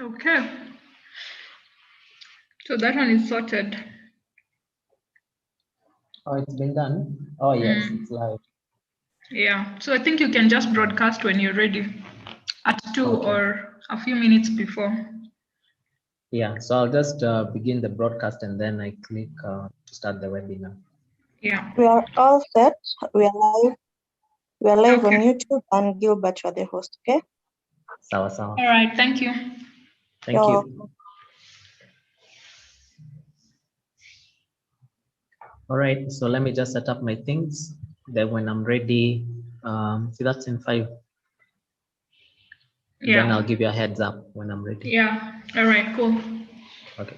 Okay. So that one is sorted. Oh, it's been done. Oh yes, it's live. Yeah. So I think you can just broadcast when you're ready at 2 Okay. or a few minutes before. Yeah, so I'll just begin the broadcast and then I click to start the webinar. Yeah. We are all set. We are live. We are live on Okay. YouTube, and Gilbert, you are the host. Okay. Sawa sawa. All right. Thank you. Thank You're you. welcome. All right, so let me just set up my things. Then when I'm ready, see that's in 5. Yeah. Then I'll give you a heads up when I'm ready. Yeah. All right. Cool. Okay.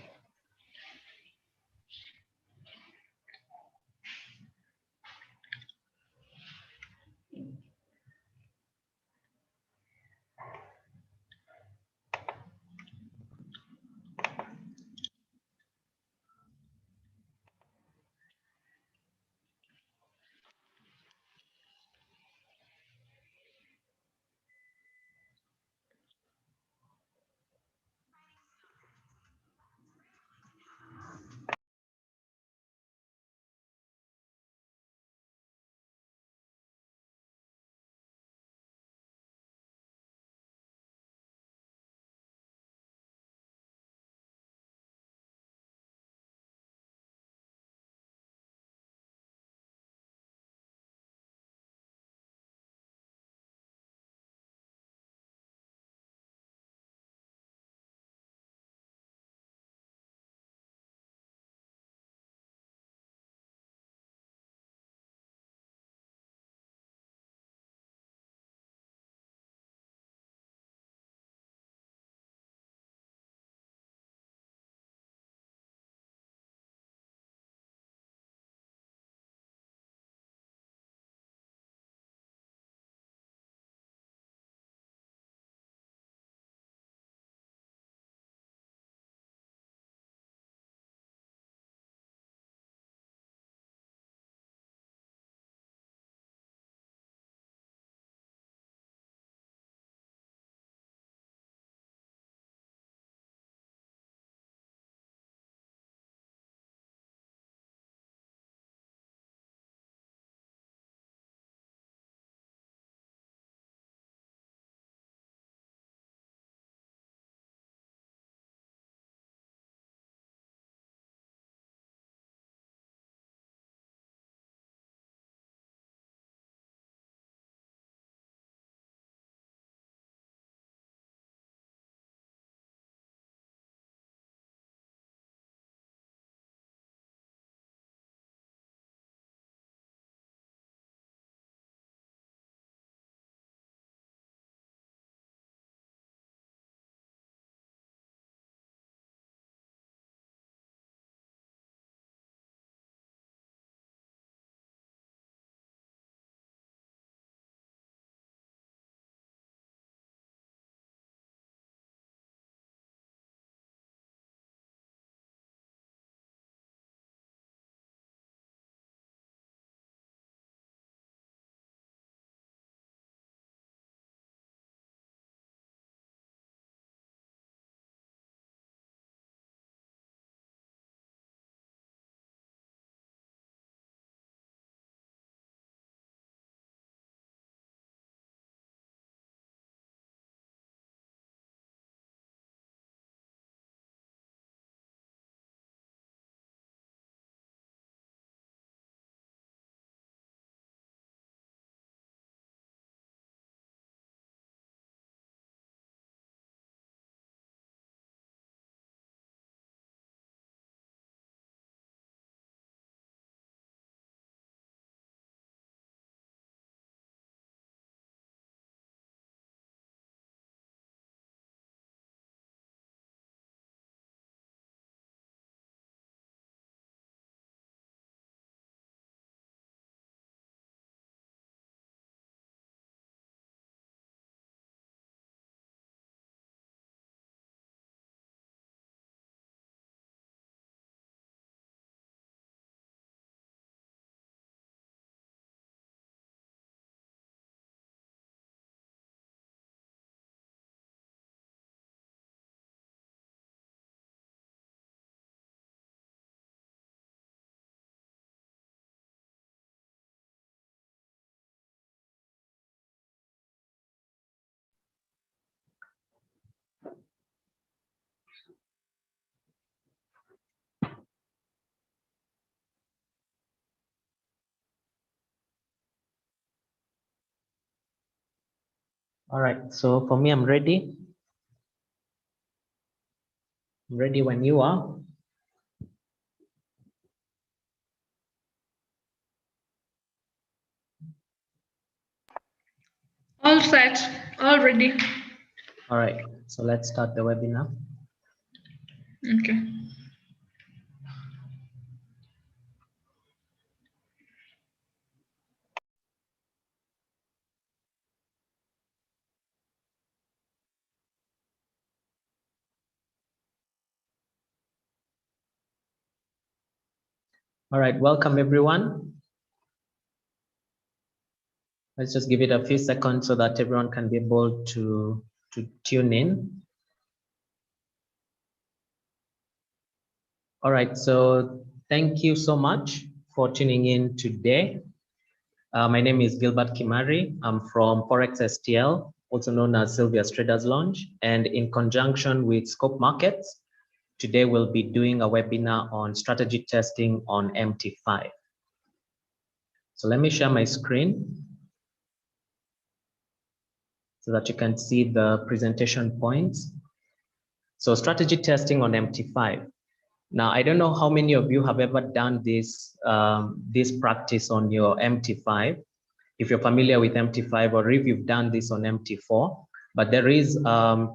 All right, so for me, I'm ready. I'm ready when you are. All set, all ready. All right, so let's start the webinar. Okay. All right, welcome everyone. Let's just give it a few seconds so that everyone can be able to tune in. All right, so thank you so much for tuning in today. My name is Gilbert Kimari. I'm from Forex STL, also known as Sylvia's Traders Lounge. And in conjunction with Scope Markets, today we'll be doing a webinar on strategy testing on MT5. So let me share my screen so that you can see the presentation points. So strategy testing on MT5. Now, I don't know how many of you have ever done this, this practice on your MT5, if you're familiar with MT5 or if you've done this on MT4, but there is a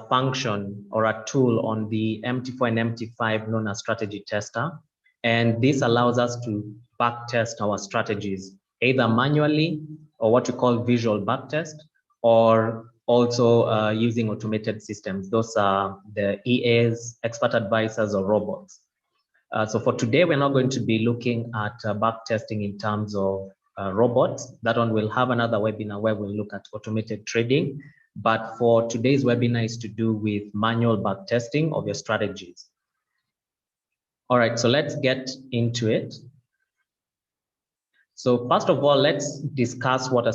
function or a tool on the MT4 and MT5 known as strategy tester. And this allows us to backtest our strategies, either manually or what we call visual backtest, or also using automated systems. Those are the EAs, expert advisors, or robots. So for today, we're not going to be looking at backtesting in terms of robots. That one will have another webinar where we'll look at automated trading. But for today's webinar is to do with manual backtesting of your strategies. All right, so let's get into it. So first of all, let's discuss what a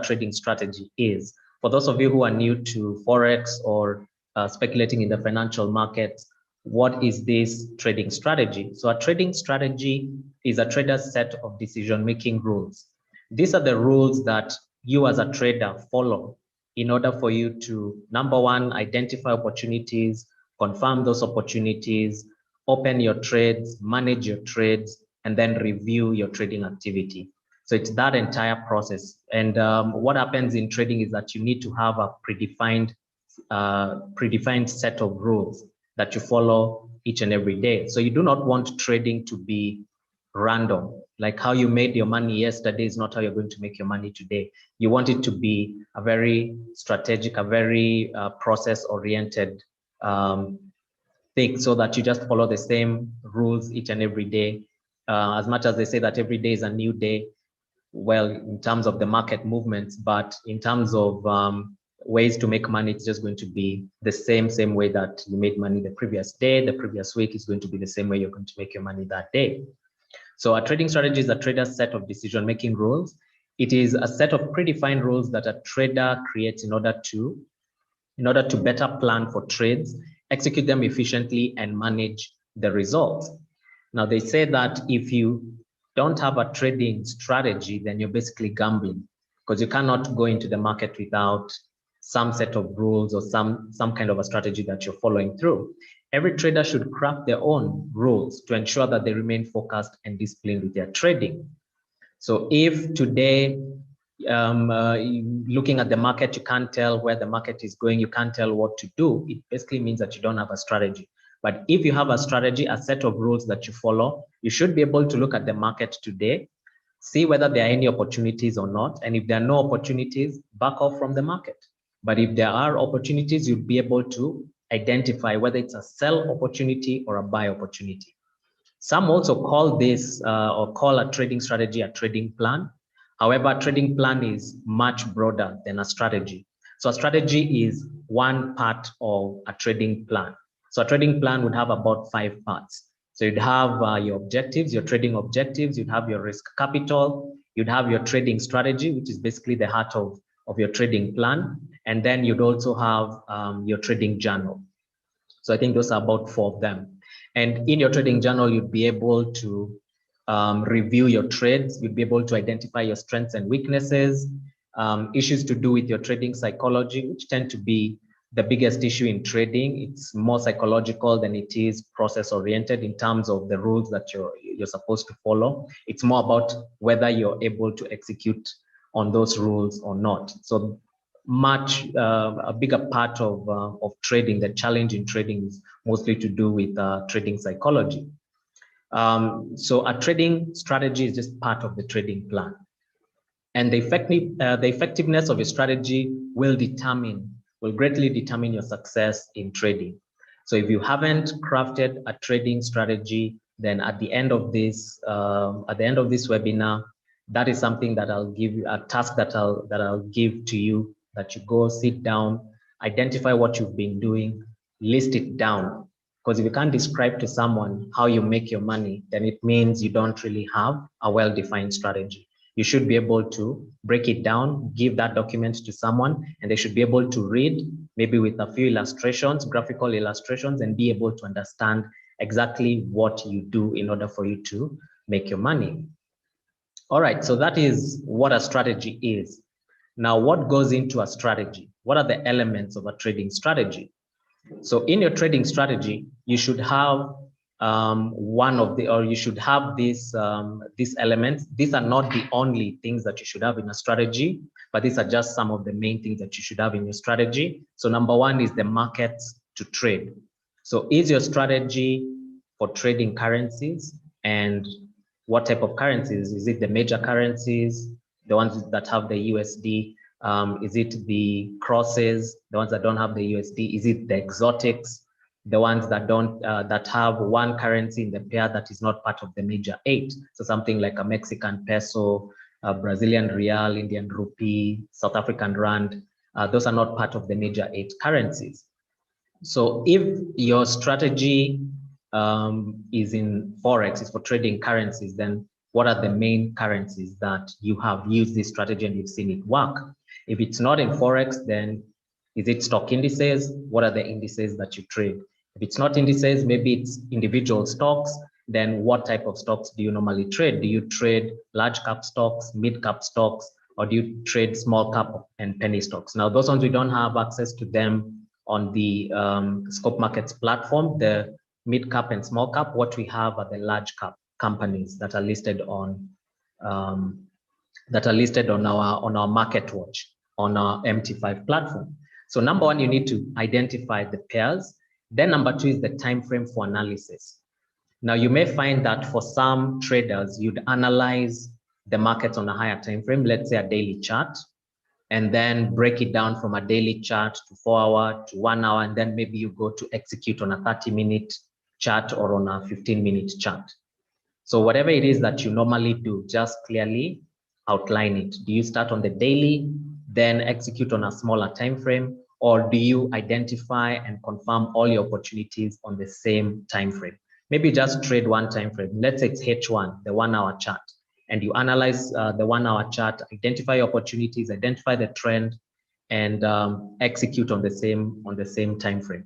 trading strategy is. For those of you who are new to Forex or speculating in the financial markets, what is this trading strategy? So a trading strategy is a trader's set of decision-making rules. These are the rules that you as a trader follow in order for you to, number one, identify opportunities, confirm those opportunities, open your trades, manage your trades, and then review your trading activity. So it's that entire process. And what happens in trading is that you need to have a predefined set of rules that you follow each and every day. So you do not want trading to be random. Like how you made your money yesterday is not how you're going to make your money today. You want it to be a very strategic, a very process-oriented thing, so that you just follow the same rules each and every day. As much as they say that every day is a new day, well, in terms of the market movements, but in terms of ways to make money, it's just going to be the same way that you made money the previous day, the previous week is going to be the same way you're going to make your money that day. So a trading strategy is a trader's set of decision-making rules. It is a set of predefined rules that a trader creates in order to better plan for trades, execute them efficiently, and manage the results. Now, they say that if you don't have a trading strategy, then you're basically gambling, because you cannot go into the market without some set of rules or some kind of a strategy that you're following through. Every trader should craft their own rules to ensure that they remain focused and disciplined with their trading. So if today, looking at the market, you can't tell where the market is going, you can't tell what to do, it basically means that you don't have a strategy. But if you have a strategy, a set of rules that you follow, you should be able to look at the market today, see whether there are any opportunities or not. And if there are no opportunities, back off from the market. But if there are opportunities, you'll be able to identify whether it's a sell opportunity or a buy opportunity. Some also call this or call a trading strategy a trading plan. However, a trading plan is much broader than a strategy. So a strategy is one part of a trading plan. So a trading plan would have about 5 parts. So you'd have your objectives, your trading objectives, you'd have your risk capital, you'd have your trading strategy, which is basically the heart of your trading plan. And then you'd also have your trading journal. So I think those are about 4 of them. And in your trading journal, you'd be able to review your trades. You'd be able to identify your strengths and weaknesses. issues to do with your trading psychology, which tend to be the biggest issue in trading. It's more psychological than it is process oriented in terms of the rules that you're supposed to follow. It's more about whether you're able to execute on those rules or not. So a bigger part of trading, the challenge in trading is mostly to do with trading psychology. So a trading strategy is just part of the trading plan. And the effectiveness of a strategy will greatly determine your success in trading. So if you haven't crafted a trading strategy, then at the end of this webinar, that is something that I'll give you, a task that I'll give to you, that you go sit down, identify what you've been doing, list it down. Because if you can't describe to someone how you make your money, then it means you don't really have a well-defined strategy. You should be able to break it down, give that document to someone, and they should be able to read, maybe with a few illustrations, graphical illustrations, and be able to understand exactly what you do in order for you to make your money. All right, so that is what a strategy is. Now, what goes into a strategy? What are the elements of a trading strategy? So in your trading strategy, you should have these elements. These are not the only things that you should have in a strategy, but these are just some of the main things that you should have in your strategy. So number one is the markets to trade. So is your strategy for trading currencies, and what type of currencies? Is it the major currencies, the ones that have the USD? Is it the crosses, the ones that don't have the USD? Is it the exotics, the ones that don't that have one currency in the pair that is not part of the major 8? So something like a Mexican peso, a Brazilian real, Indian rupee, South African rand. Those are not part of the major 8 currencies. So if your strategy is in Forex, is for trading currencies, then what are the main currencies that you have used this strategy and you've seen it work? If it's not in Forex, then is it stock indices? What are the indices that you trade? If it's not indices, maybe it's individual stocks. Then what type of stocks do you normally trade? Do you trade large cap stocks, mid cap stocks, or do you trade small cap and penny stocks? Now, those ones, we don't have access to them on the Scope Markets platform. The mid cap and small cap, what we have are the large cap companies that are listed on our market watch on our MT5 platform. So number one, you need to identify the pairs. Then number two is the time frame for analysis. Now you may find that for some traders, you'd analyze the markets on a higher time frame, let's say a daily chart, and then break it down from a daily chart to 4 hour to 1 hour, and then maybe you go to execute on a 30-minute chart or on a 15-minute chart. So whatever it is that you normally do, just clearly outline it. Do you start on the daily, then execute on a smaller time frame, or do you identify and confirm all your opportunities on the same time frame? Maybe just trade one time frame. Let's say it's H1, the 1 hour chart, and you analyze the 1 hour chart, identify opportunities, identify the trend, and execute on the same time frame.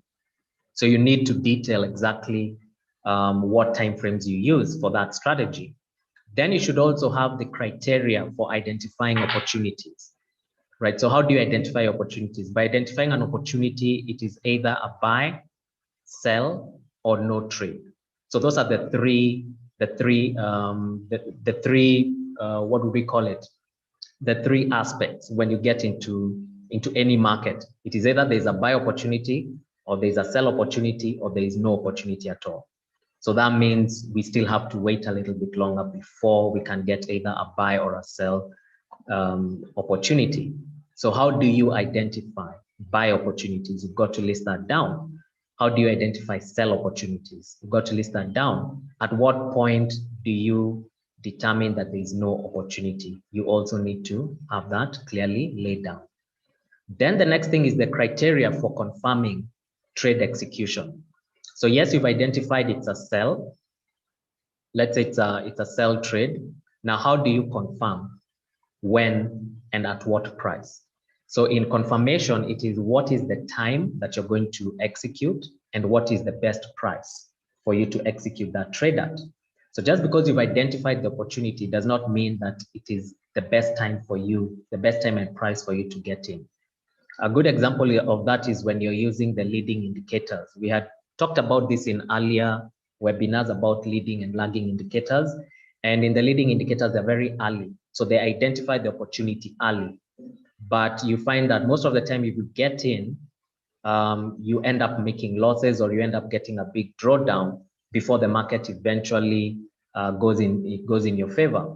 So you need to detail exactly what timeframes you use for that strategy. Then you should also have the criteria for identifying opportunities, right? So how do you identify opportunities? By identifying an opportunity, it is either a buy, sell, or no trade. So those are the three, what do we call it? The three aspects when you get into any market. It is either there's a buy opportunity, or there's a sell opportunity, or there is no opportunity at all. So that means we still have to wait a little bit longer before we can get either a buy or a sell opportunity. So how do you identify buy opportunities? You've got to list that down. How do you identify sell opportunities? You've got to list that down. At what point do you determine that there is no opportunity? You also need to have that clearly laid down. Then the next thing is the criteria for confirming trade execution. So yes, you've identified it's a sell. Let's say it's a sell trade. Now, how do you confirm when and at what price? So in confirmation, it is what is the time that you're going to execute and what is the best price for you to execute that trade at. So just because you've identified the opportunity does not mean that it is the best time for you, the best time and price for you to get in. A good example of that is when you're using the leading indicators. We had talked about this in earlier webinars about leading and lagging indicators. And in the leading indicators, they're very early. So they identify the opportunity early. But you find that most of the time, if you get in, you end up making losses or you end up getting a big drawdown before the market eventually goes in your favor.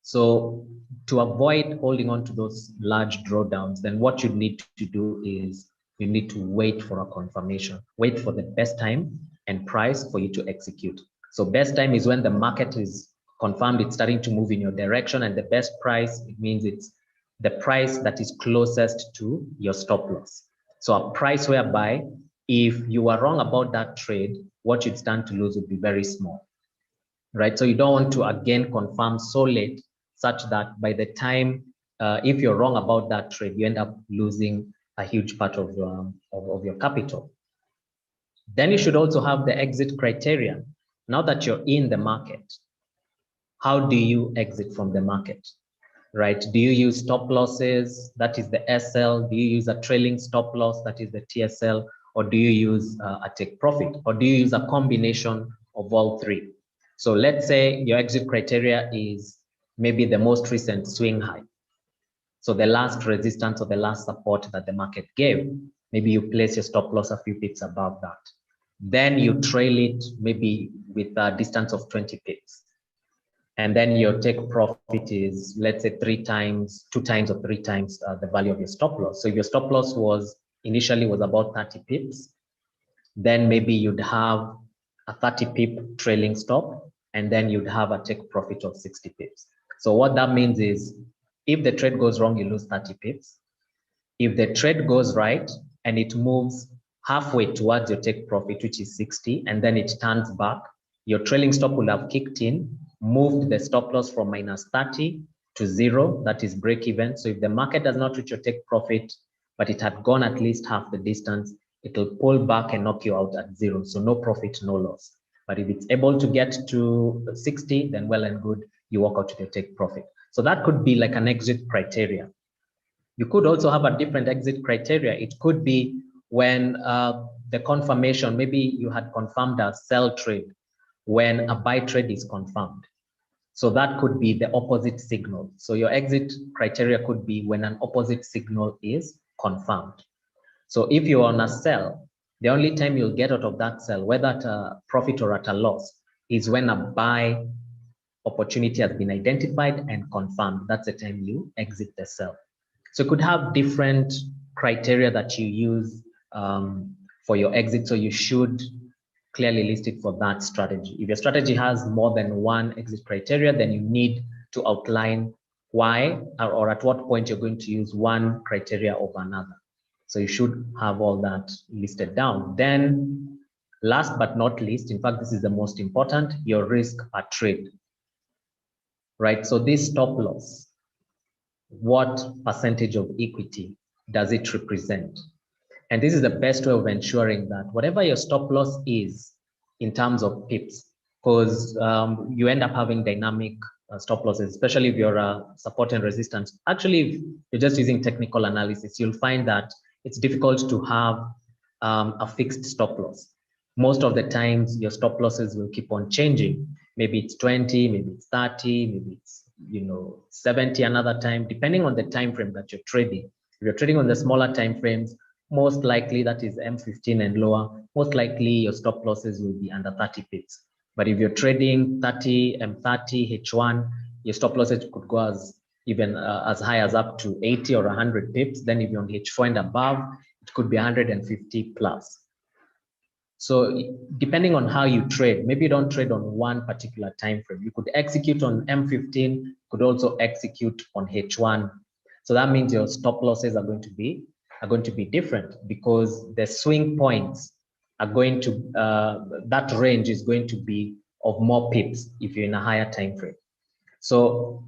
So to avoid holding on to those large drawdowns, then what you need to do is you need to wait for a confirmation, wait for the best time and price for you to execute. So best time is when the market is confirmed, it's starting to move in your direction, and the best price, it means it's the price that is closest to your stop loss. So a price whereby if you are wrong about that trade, what you'd stand to lose would be very small, right? So you don't want to again confirm so late such that by the time, if you're wrong about that trade, you end up losing a huge part of your capital. Then you should also have the exit criteria. Now that you're in the market, how do you exit from the market, right? Do you use stop losses, that is the SL? Do you use a trailing stop loss, that is the TSL? Or do you use a take profit? Or do you use a combination of all three? So let's say your exit criteria is maybe the most recent swing high. So the last resistance or the last support that the market gave, maybe you place your stop loss a few pips above that. Then you trail it maybe with a distance of 20 pips. And then your take profit is, let's say, 2 times or 3 times the value of your stop loss. So if your stop loss was initially about 30 pips, then maybe you'd have a 30 pip trailing stop, and then you'd have a take profit of 60 pips. So what that means is if the trade goes wrong, you lose 30 pips. If the trade goes right and it moves halfway towards your take profit, which is 60, and then it turns back, your trailing stop will have kicked in, moved the stop loss from minus 30 to 0, that is break even. So if the market does not reach your take profit, but it had gone at least half the distance, it will pull back and knock you out at 0. So no profit, no loss. But if it's able to get to 60, then well and good, you walk out with your take profit. So that could be like an exit criteria. You could also have a different exit criteria. It could be when the confirmation, maybe you had confirmed a sell trade when a buy trade is confirmed. So that could be the opposite signal. So your exit criteria could be when an opposite signal is confirmed. So if you're on a sell, the only time you'll get out of that sell, whether at a profit or at a loss, is when a buy opportunity has been identified and confirmed. That's the time you exit the sell. So you could have different criteria that you use for your exit. So you should clearly list it for that strategy. If your strategy has more than one exit criteria, then you need to outline why or at what point you're going to use one criteria over another. So you should have all that listed down. Then last but not least, in fact, this is the most important, your risk per trade, right? So this stop loss, what percentage of equity does it represent? And this is the best way of ensuring that whatever your stop loss is in terms of pips, because you end up having dynamic stop losses, especially if you're a support and resistance. Actually, if you're just using technical analysis, you'll find that it's difficult to have a fixed stop loss. Most of the times, your stop losses will keep on changing. Maybe it's 20, maybe it's 30, maybe it's 70 another time, depending on the time frame that you're trading. If you're trading on the smaller time frames, most likely that is M15 and lower, most likely your stop losses will be under 30 pips. But if you're trading 30, M30, H1, your stop losses could go as high as up to 80 or 100 pips. Then if you're on H4 and above, it could be 150 plus. So depending on how you trade, maybe you don't trade on one particular time frame. You could execute on M15, could also execute on H1. So that means your stop losses are going to be different, because the swing points are going to that range is going to be of more pips if you're in a higher time frame. So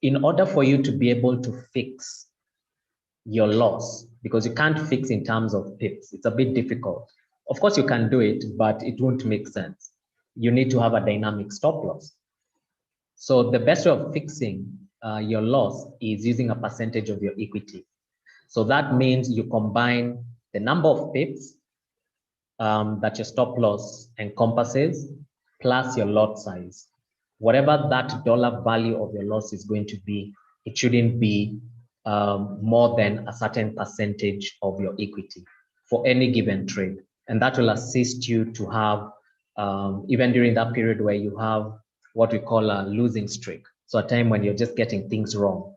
in order for you to be able to fix your loss, because you can't fix in terms of pips, it's a bit difficult. Of course, you can do it, but it won't make sense. you need to have a dynamic stop loss. So the best way of fixing your loss is using a percentage of your equity. So that means you combine the number of pips that your stop loss encompasses plus your lot size. Whatever that dollar value of your loss is going to be, it shouldn't be more than a certain percentage of your equity for any given trade. And that will assist you to have, even during that period where you have what we call a losing streak. So a time when you're just getting things wrong.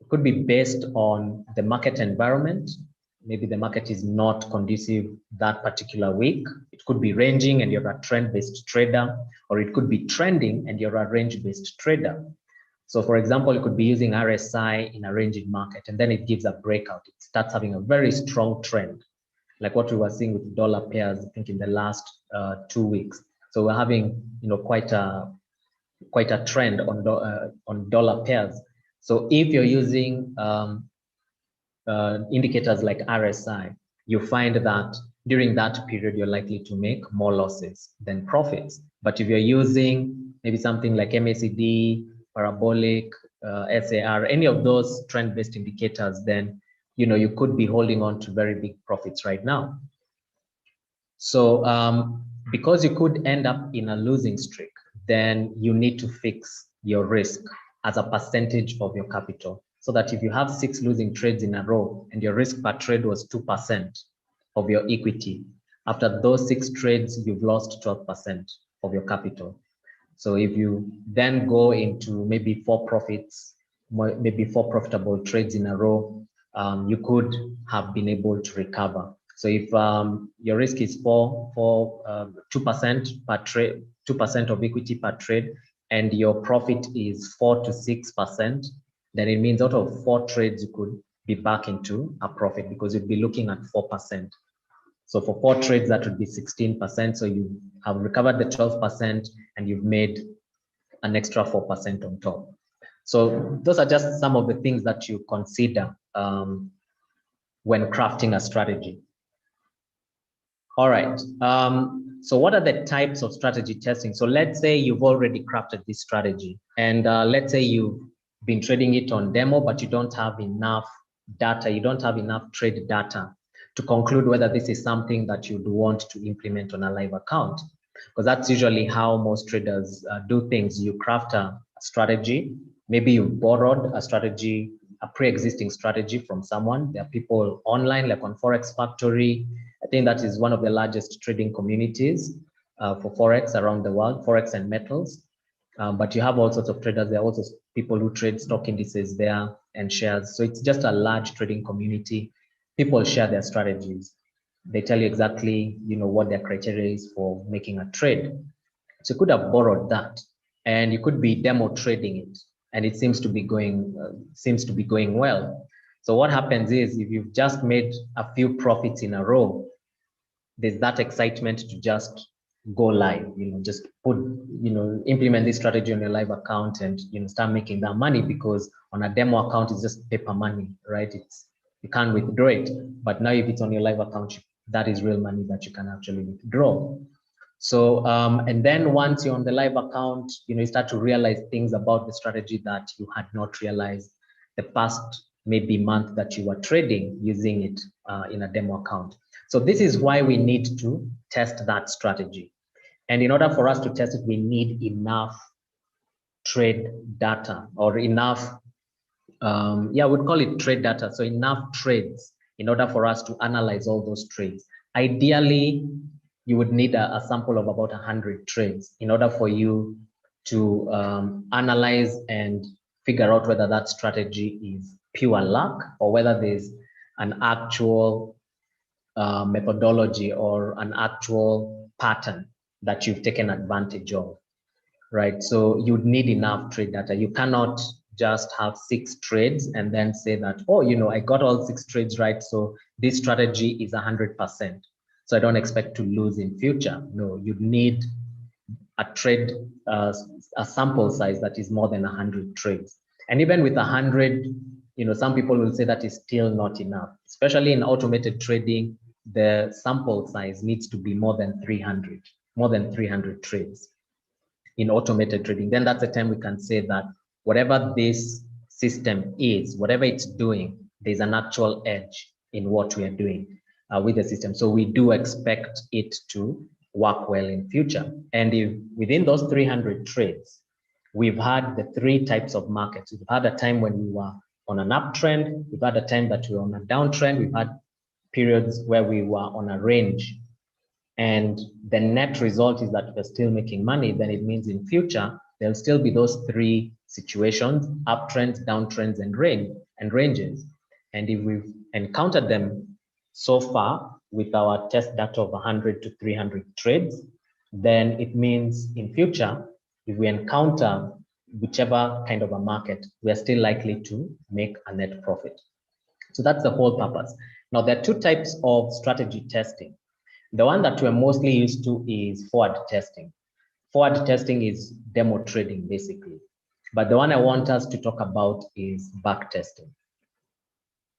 It could be based on the market environment. Maybe the market is not conducive that particular week. It could be ranging and you're a trend-based trader, or it could be trending and you're a range-based trader. So for example, you could be using RSI in a ranging market, and then it gives a breakout. It starts having a very strong trend, like what we were seeing with dollar pairs, I think in the last 2 weeks. So we're having, quite a trend on dollar pairs. So if you're using indicators like RSI, you find that during that period, you're likely to make more losses than profits. But if you're using maybe something like MACD, parabolic, SAR, any of those trend-based indicators, then you could be holding on to very big profits right now. So because you could end up in a losing streak, then you need to fix your risk as a percentage of your capital. So that if you have 6 losing trades in a row and your risk per trade was 2% of your equity, after those 6 trades, you've lost 12% of your capital. So if you then go into maybe 4 profitable trades in a row, you could have been able to recover. So if your risk is 2% per trade, 2% of equity per trade, and your profit is 4 to 6%, then it means out of 4 trades, you could be back into a profit because you'd be looking at 4%. So for 4 trades, that would be 16%. So you have recovered the 12% and you've made an extra 4% on top. So those are just some of the things that you consider when crafting a strategy. All right. So what are the types of strategy testing? So let's say you've already crafted this strategy, and let's say you've been trading it on demo, but you don't have enough data, you don't have enough trade data to conclude whether this is something that you'd want to implement on a live account. Because that's usually how most traders do things. You craft a strategy, maybe you borrowed a strategy, a pre-existing strategy from someone. There are people online, like on Forex Factory. I think that is one of the largest trading communities for Forex around the world, Forex and metals. But you have all sorts of traders. There are also people who trade stock indices there and shares. So it's just a large trading community. People share their strategies. They tell you exactly, what their criteria is for making a trade. So you could have borrowed that, and you could be demo trading it, and it seems to be going well. So what happens is, if you've just made a few profits in a row, there's that excitement to just go live, just implement this strategy on your live account and start making that money, because on a demo account it's just paper money, right? You can't withdraw it. But now if it's on your live account, that is real money that you can actually withdraw. So and then once you're on the live account, you start to realize things about the strategy that you had not realized the past maybe month that you were trading using it in a demo account. So this is why we need to test that strategy. And in order for us to test it, we need enough trade data, or enough, we'd call it trade data. So enough trades in order for us to analyze all those trades. Ideally, you would need a sample of about 100 trades in order for you to analyze and figure out whether that strategy is pure luck or whether there's an actual methodology or an actual pattern that you've taken advantage of, right? So you'd need enough trade data. You cannot just have 6 trades and then say that, oh, I got all 6 trades right, so this strategy is 100%. So I don't expect to lose in future. No, you'd need a trade, a sample size that is more than 100 trades. And even with 100, some people will say that is still not enough, especially in automated trading. The sample size needs to be more than 300. more than 300 trades in automated trading, then that's the time we can say that whatever this system is, whatever it's doing, there's an actual edge in what we are doing with the system. So we do expect it to work well in future. And if within those 300 trades, we've had the three types of markets. We've had a time when we were on an uptrend. We've had a time that we were on a downtrend. We've had periods where we were on a range. And the net result is that we're still making money. Then it means in future, there'll still be those three situations: uptrends, downtrends, and ranges. And if we've encountered them so far with our test data of 100 to 300 trades, then it means in future, if we encounter whichever kind of a market, we are still likely to make a net profit. So that's the whole purpose. Now, there are two types of strategy testing. The one that we're mostly used to is forward testing. Forward testing is demo trading, basically. But the one I want us to talk about is back testing.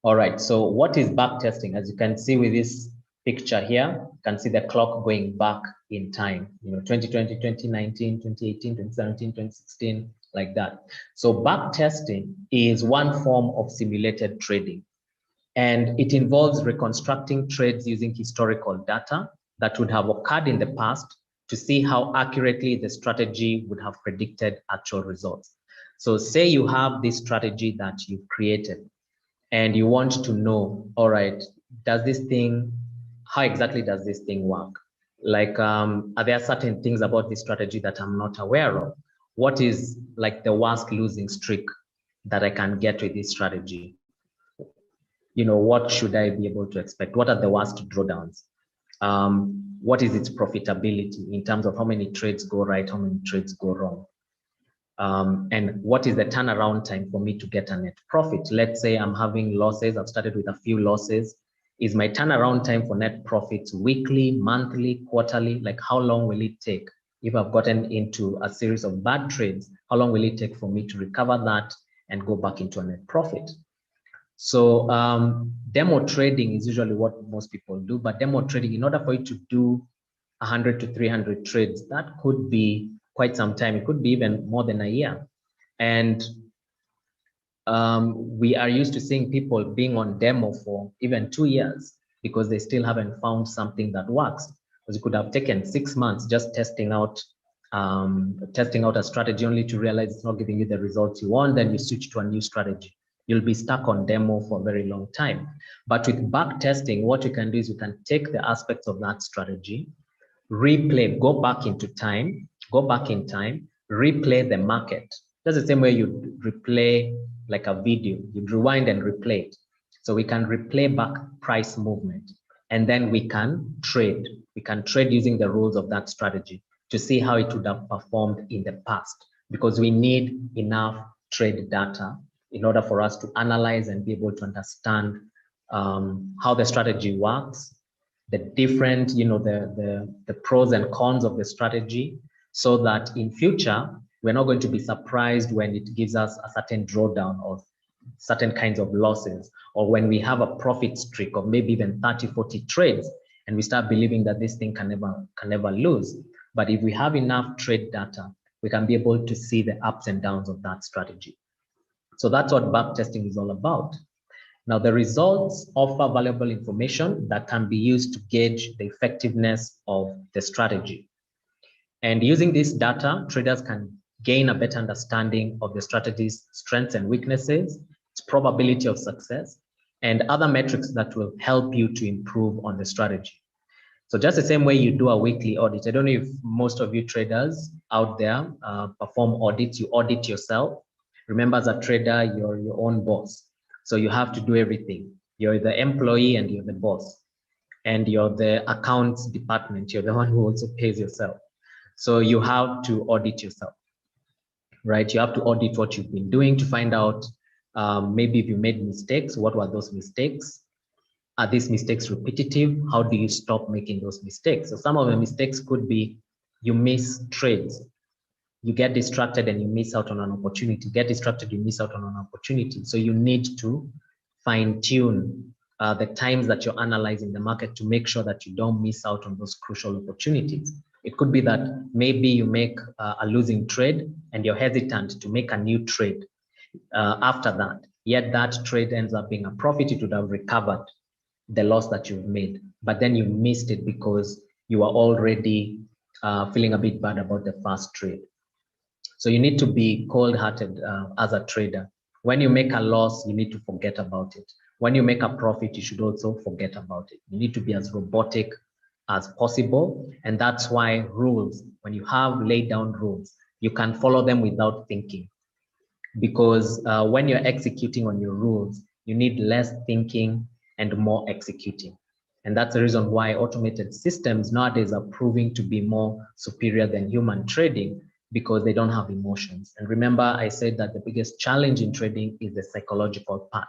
All right, so what is back testing? As you can see with this picture here, you can see the clock going back in time, 2020, 2019, 2018, 2017, 2016, like that. So back testing is one form of simulated trading, and it involves reconstructing trades using historical data that would have occurred in the past to see how accurately the strategy would have predicted actual results. So say you have this strategy that you've created, and you want to know, all right, how exactly does this thing work? Like, are there certain things about this strategy that I'm not aware of? What is like the worst losing streak that I can get with this strategy? What should I be able to expect? What are the worst drawdowns? What is its profitability in terms of how many trades go right, how many trades go wrong? And what is the turnaround time for me to get a net profit? Let's say I'm having losses. I've started with a few losses. Is my turnaround time for net profits weekly, monthly, quarterly? Like, how long will it take? If I've gotten into a series of bad trades, how long will it take for me to recover that and go back into a net profit? So demo trading is usually what most people do, but demo trading, in order for you to do 100 to 300 trades, that could be quite some time. It could be even more than a year. And we are used to seeing people being on demo for even 2 years because they still haven't found something that works. Because it could have taken 6 months just testing out a strategy only to realize it's not giving you the results you want. Then you switch to a new strategy. You'll be stuck on demo for a very long time. But with back testing, what you can do is you can take the aspects of that strategy, replay, go back in time, replay the market. That's the same way you replay like a video. You rewind and replay it. So we can replay back price movement, and then we can trade. We can trade using the rules of that strategy to see how it would have performed in the past, because we need enough trade data in order for us to analyze and be able to understand how the strategy works, the different, the pros and cons of the strategy, so that in future, we're not going to be surprised when it gives us a certain drawdown or certain kinds of losses, or when we have a profit streak of maybe even 30, 40 trades, and we start believing that this thing can never lose. But if we have enough trade data, we can be able to see the ups and downs of that strategy. So that's what backtesting is all about. Now, the results offer valuable information that can be used to gauge the effectiveness of the strategy. And using this data, traders can gain a better understanding of the strategy's strengths and weaknesses, its probability of success, and other metrics that will help you to improve on the strategy. So just the same way you do a weekly audit. I don't know if most of you traders out there perform audits. You audit yourself. Remember, as a trader, you're your own boss. So you have to do everything. You're the employee and you're the boss. And you're the accounts department. You're the one who also pays yourself. So you have to audit yourself, right? You have to audit what you've been doing to find out maybe if you made mistakes, what were those mistakes? Are these mistakes repetitive? How do you stop making those mistakes? So some of the mistakes could be you miss trades. You get distracted and you miss out on an opportunity. Get distracted, you miss out on an opportunity. So you need to fine tune the times that you're analyzing the market to make sure that you don't miss out on those crucial opportunities. It could be that maybe you make a losing trade and you're hesitant to make a new trade after that, yet that trade ends up being a profit. It would have recovered the loss that you've made, but then you missed it because you are already feeling a bit bad about the first trade. So you need to be cold-hearted as a trader. When you make a loss, you need to forget about it. When you make a profit, you should also forget about it. You need to be as robotic as possible. And that's why rules, when you have laid down rules, you can follow them without thinking. Because when you're executing on your rules, you need less thinking and more executing. And that's the reason why automated systems nowadays are proving to be more superior than human trading, because they don't have emotions. And remember, I said that the biggest challenge in trading is the psychological part,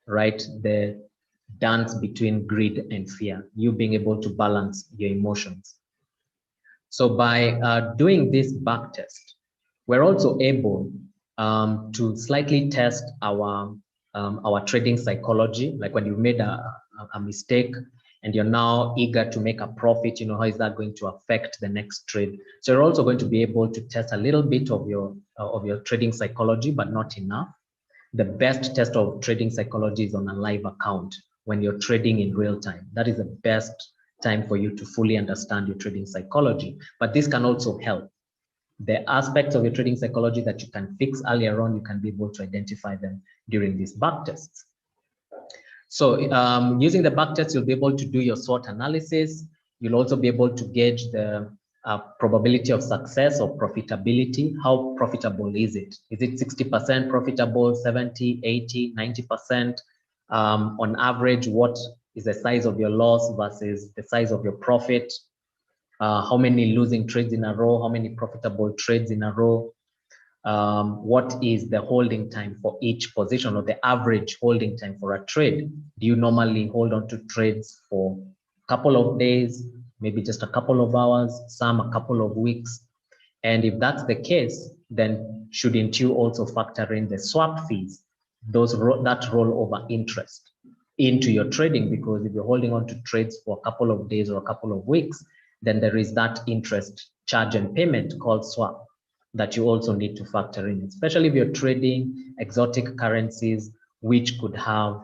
right? The dance between greed and fear, you being able to balance your emotions. So by doing this back test, we're also able to slightly test our trading psychology. Like when you made a mistake and you're now eager to make a profit, you know, how is that going to affect the next trade? So you're also going to be able to test a little bit of your trading psychology, but not enough. The best test of trading psychology is on a live account when you're trading in real time. That is the best time for you to fully understand your trading psychology. But this can also help. The aspects of your trading psychology that you can fix earlier on, you can be able to identify them during these back tests. So using the back test, you'll be able to do your SWOT analysis. You'll also be able to gauge the probability of success or profitability. How profitable is it? Is it 60% profitable, 70, 80, 90%? On average, what is the size of your loss versus the size of your profit? How many losing trades in a row? How many profitable trades in a row? What is the holding time for each position, or the average holding time for a trade? Do you normally hold on to trades for a couple of days, maybe just a couple of hours, some a couple of weeks? And if that's the case, then shouldn't you also factor in the swap fees, that rollover interest into your trading? Because if you're holding on to trades for a couple of days or a couple of weeks, then there is that interest charge and payment called swap that you also need to factor in, especially if you're trading exotic currencies, which could have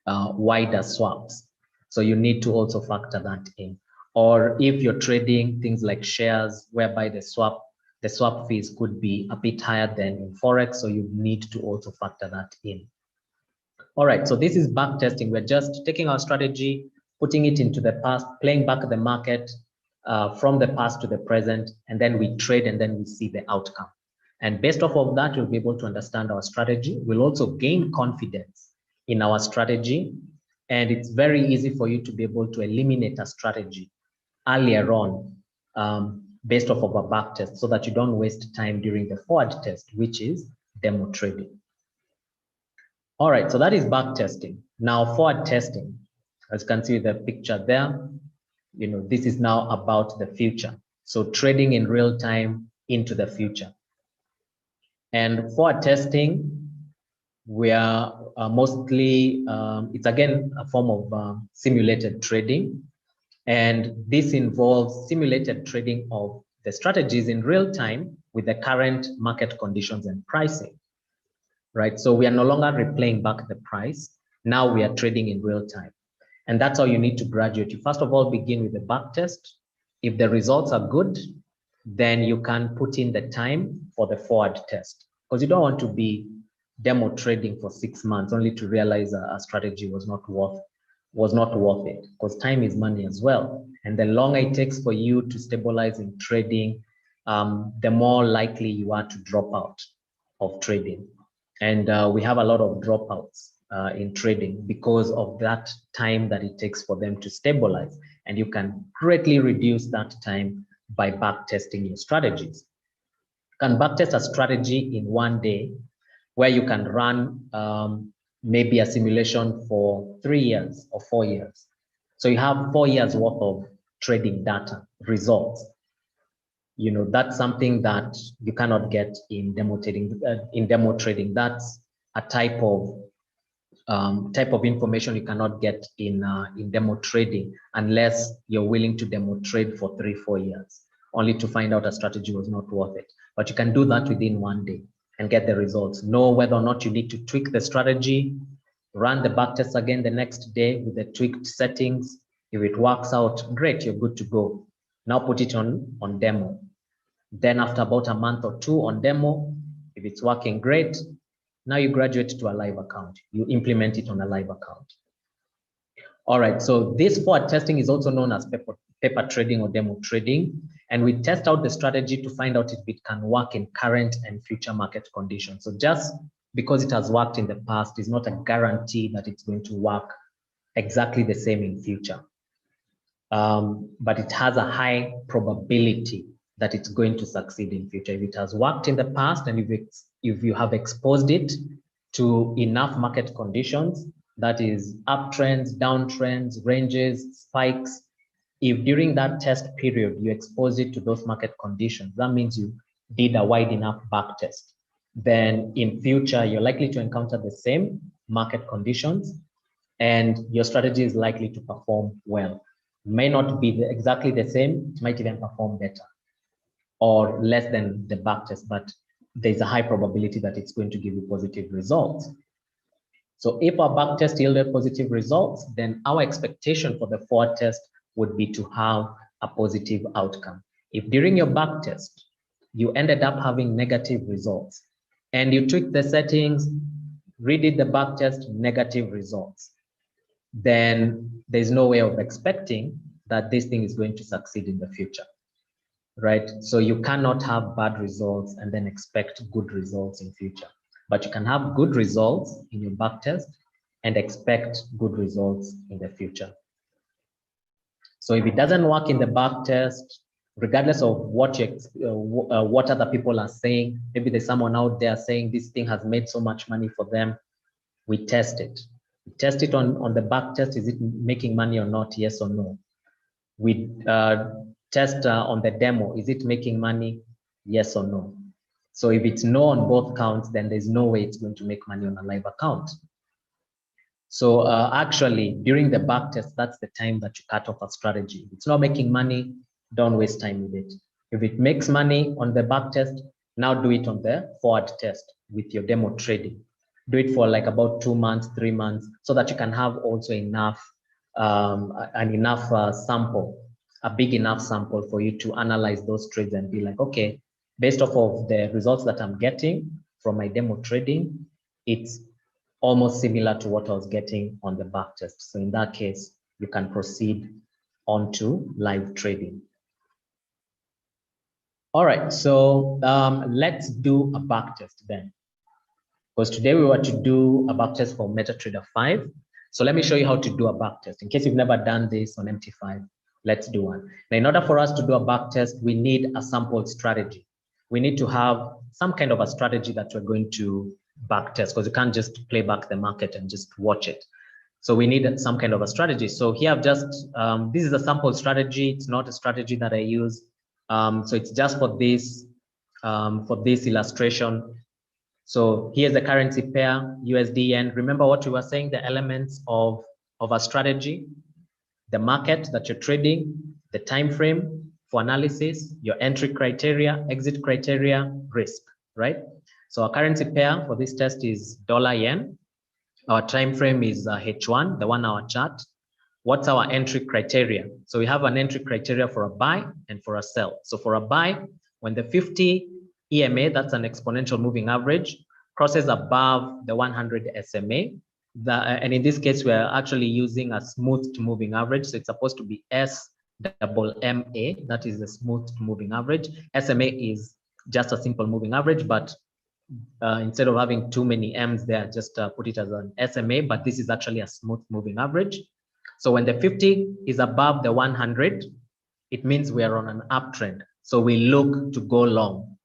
wider swaps. So you need to also factor that in. Or if you're trading things like shares, whereby the swap fees could be a bit higher than in Forex, so you need to also factor that in. All right, so this is back testing. We're just taking our strategy, putting it into the past, playing back the market from the past to the present, and then we trade and then we see the outcome. And based off of that, you'll be able to understand our strategy. We'll also gain confidence in our strategy. And it's very easy for you to be able to eliminate a strategy earlier on based off of a back test, so that you don't waste time during the forward test, which is demo trading. All right, so that is back testing. Now forward testing, as you can see the picture there, you know, this is now about the future. So trading in real time into the future. And forward testing, we are mostly, it's again a form of simulated trading. And this involves simulated trading of the strategies in real time with the current market conditions and pricing, right? So we are no longer replaying back the price. Now we are trading in real time. And that's how you need to graduate. You first of all begin with the back test. If the results are good, then you can put in the time for the forward test, because you don't want to be demo trading for 6 months only to realize a strategy was not worth it, because time is money as well. And the longer it takes for you to stabilize in trading, the more likely you are to drop out of trading. And we have a lot of dropouts in trading because of that time that it takes for them to stabilize. And you can greatly reduce that time by back testing your strategies. You can back test a strategy in 1 day, where you can run maybe a simulation for 3 years or 4 years. So you have 4 years worth of trading data results. You know, that's something that you cannot get in demo trading. That's a type of type of information you cannot get in demo trading unless you're willing to demo trade for 3-4 years, only to find out a strategy was not worth it. But you can do that within 1 day and get the results. Know whether or not you need to tweak the strategy, run the backtest again the next day with the tweaked settings. If it works out, great, you're good to go. Now put it on demo. Then after about a month or 2 on demo, if it's working great, now you graduate to a live account. You implement it on a live account. All right, so this forward testing is also known as paper trading or demo trading. And we test out the strategy to find out if it can work in current and future market conditions. So just because it has worked in the past is not a guarantee that it's going to work exactly the same in future. But it has a high probability that it's going to succeed in future. If it has worked in the past and if you have exposed it to enough market conditions, that is uptrends, downtrends, ranges, spikes, if during that test period you expose it to those market conditions, that means you did a wide enough back test. Then in future, you're likely to encounter the same market conditions and your strategy is likely to perform well. May not be exactly the same, it might even perform better or less than the back test, but there's a high probability that it's going to give you positive results. So if our back test yielded positive results, then our expectation for the forward test would be to have a positive outcome. If during your back test, you ended up having negative results and you tweaked the settings, redid the back test, negative results, then there's no way of expecting that this thing is going to succeed in the future, right? So you cannot have bad results and then expect good results in future, but you can have good results in your back test and expect good results in the future. So if it doesn't work in the back test, regardless of what other people are saying, maybe there's someone out there saying this thing has made so much money for them, we test it. We test it on the back test. Is it making money or not? Yes or no. We test on the demo. Is it making money? Yes or no. So if it's no on both counts, then there's no way it's going to make money on a live account. So actually, during the back test, that's the time that you cut off a strategy. If it's not making money, don't waste time with it. If it makes money on the back test, now do it on the forward test with your demo trading. Do it for like about 2 months, 3 months, so that you can have also enough, sample, a big enough sample for you to analyze those trades and be like, okay, based off of the results that I'm getting from my demo trading, it's almost similar to what I was getting on the back test. So in that case, you can proceed on to live trading. All right, so let's do a back test then. Because today we were to do a back test for MetaTrader 5. So let me show you how to do a back test. In case you've never done this on MT5, let's do one. Now, in order for us to do a back test, we need a sample strategy. We need to have some kind of a strategy that we're going to back test, because you can't just play back the market and just watch it. So we need some kind of a strategy. So here I've just, this is a sample strategy. It's not a strategy that I use. So it's just for this illustration. So here's the currency pair, USD, and remember what we were saying, the elements of a strategy, the market that you're trading, the time frame for analysis, your entry criteria, exit criteria, risk, right? So our currency pair for this test is dollar-yen. Our time frame is H1, the 1 hour chart. What's our entry criteria? So we have an entry criteria for a buy and for a sell. So for a buy, when the 50 EMA, that's an exponential moving average, crosses above the 100 SMA, and in this case, we're actually using a smoothed moving average. So it's supposed to be SMMA, that is the smoothed moving average. SMA is just a simple moving average, but instead of having too many M's there, just put it as an SMA, but this is actually a smooth moving average. So when the 50 is above the 100, it means we are on an uptrend. So we look to go long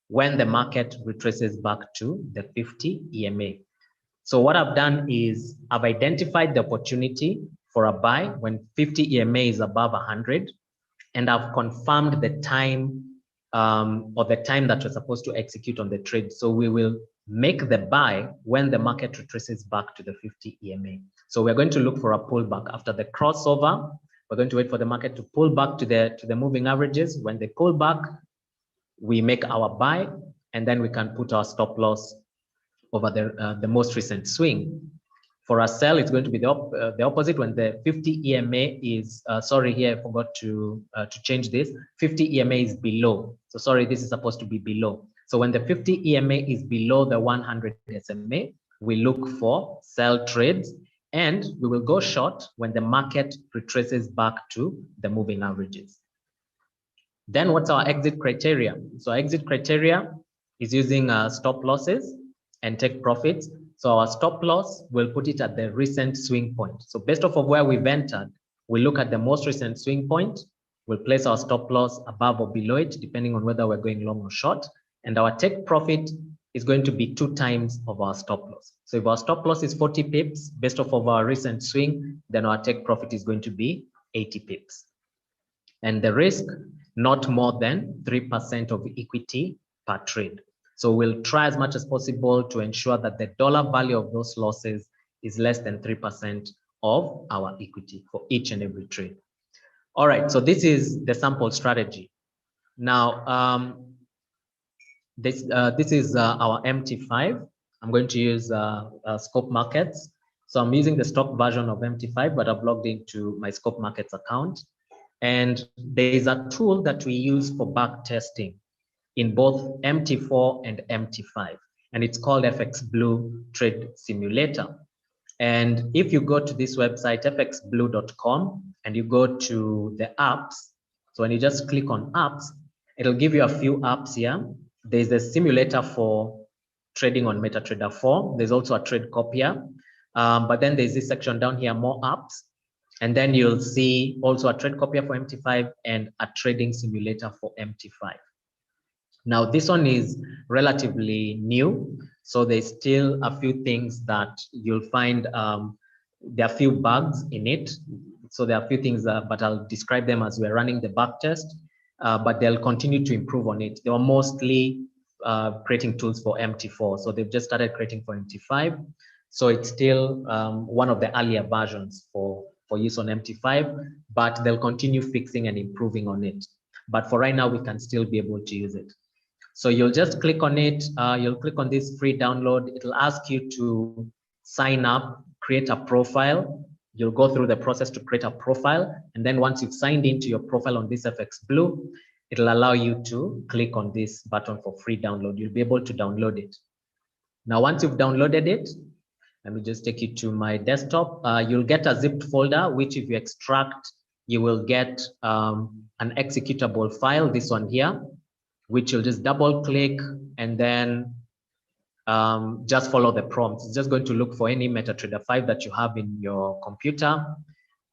when the market retraces back to the 50 EMA. So what I've done is I've identified the opportunity for a buy when 50 EMA is above 100, and I've confirmed the time or the time that we're supposed to execute on the trade. So we will make the buy when the market retraces back to the 50 EMA. So we're going to look for a pullback after the crossover. We're going to wait for the market to pull back to the moving averages. When they pull back, we make our buy, and then we can put our stop loss over the most recent swing. For a sell, it's going to be the opposite. When the 50 EMA is, sorry, here I forgot to change this. 50 EMA is below. So sorry, this is supposed to be below. So when the 50 EMA is below the 100 SMA, we look for sell trades, and we will go short when the market retraces back to the moving averages. Then what's our exit criteria? So our exit criteria is using stop losses and take profits. So our stop loss, we'll put it at the recent swing point. So based off of where we've entered, we look at the most recent swing point. We'll place our stop loss above or below it, depending on whether we're going long or short. And our take profit is going to be 2 times of our stop loss. So if our stop loss is 40 pips based off of our recent swing, then our take profit is going to be 80 pips. And the risk, not more than 3% of equity per trade. So we'll try as much as possible to ensure that the dollar value of those losses is less than 3% of our equity for each and every trade. All right, so this is the sample strategy. Now, this is our MT5. I'm going to use Scope Markets. So I'm using the stock version of MT5, but I've logged into my Scope Markets account. And there is a tool that we use for back testing in both MT4 and MT5, and it's called FX Blue Trade Simulator. And if you go to this website, fxblue.com, and you go to the apps, so when you just click on apps, it'll give you a few apps here. There's a simulator for trading on MetaTrader 4. There's also a trade copier, but then there's this section down here, more apps. And then you'll see also a trade copier for MT5 and a trading simulator for MT5. Now, this one is relatively new, so there's still a few things that you'll find. There are a few bugs in it. So there are a few things, but I'll describe them as we're running the back test, but they'll continue to improve on it. They were mostly creating tools for MT4. So they've just started creating for MT5. So it's still one of the earlier versions for use on MT5, but they'll continue fixing and improving on it. But for right now, we can still be able to use it. So you'll just click on it. You'll click on this free download. It'll ask you to sign up, create a profile. You'll go through the process to create a profile. And then once you've signed into your profile on this FX Blue, it'll allow you to click on this button for free download. You'll be able to download it. Now, once you've downloaded it, let me just take you to my desktop. You'll get a zipped folder, which if you extract, you will get an executable file, this one here, which you'll just double click and then just follow the prompts. It's just going to look for any MetaTrader 5 that you have in your computer.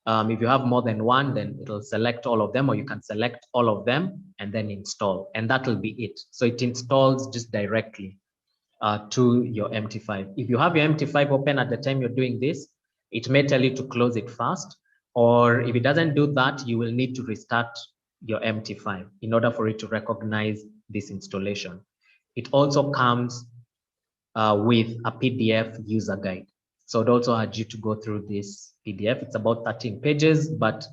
If you have more than one, then it'll select all of them, or you can select all of them and then install, and that will be it. So it installs just directly to your MT5. If you have your MT5 open at the time you're doing this, it may tell you to close it first, or if it doesn't do that, you will need to restart your MT5 in order for it to recognize this installation. It also comes with a PDF user guide. So I'd also urge you to go through this PDF. It's about 13 pages, but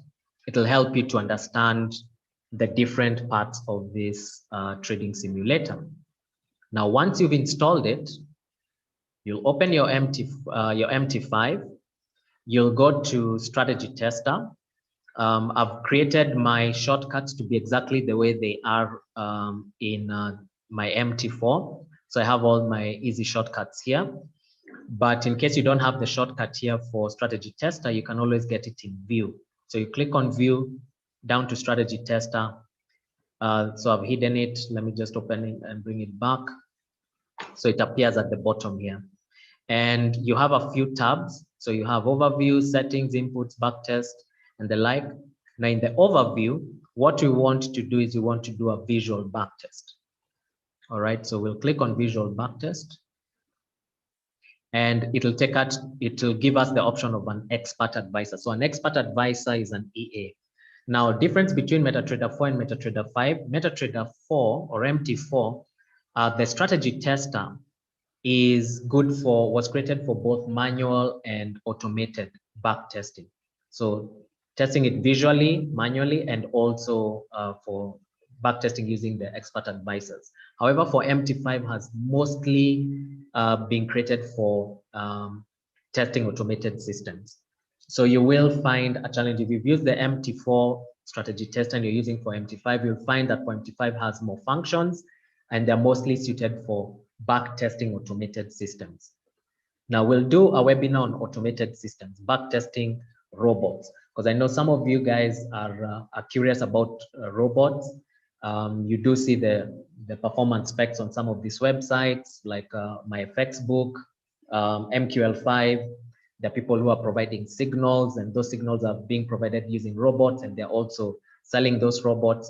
it'll help you to understand the different parts of this trading simulator. Now, once you've installed it, you'll open your MT5. You'll go to Strategy Tester. I've created my shortcuts to be exactly the way they are in my MT4. So I have all my easy shortcuts here. But in case you don't have the shortcut here for Strategy Tester, you can always get it in View. So you click on View, down to Strategy Tester. So I've hidden it. Let me just open it and bring it back. So it appears at the bottom here. And you have a few tabs. So you have Overview, Settings, Inputs, Backtest, and the like. Now in the overview, what we want to do is we want to do a visual backtest. All right, so we'll click on visual backtest, and it'll give us the option of an expert advisor. So an expert advisor is an EA. Now, difference between MetaTrader 4 and MetaTrader 5, MetaTrader 4 or MT4, the strategy tester was created for both manual and automated back testing. So testing it visually, manually, and also for back testing using the expert advisors. However, for MT5 has mostly been created for testing automated systems. So you will find a challenge if you've used the MT4 strategy test and you're using for MT5, you'll find that for MT5 has more functions and they're mostly suited for back testing automated systems. Now we'll do a webinar on automated systems, back testing robots, because I know some of you guys are curious about robots. You do see the performance specs on some of these websites like MyFXbook, MQL5. There are people who are providing signals, and those signals are being provided using robots, and they're also selling those robots.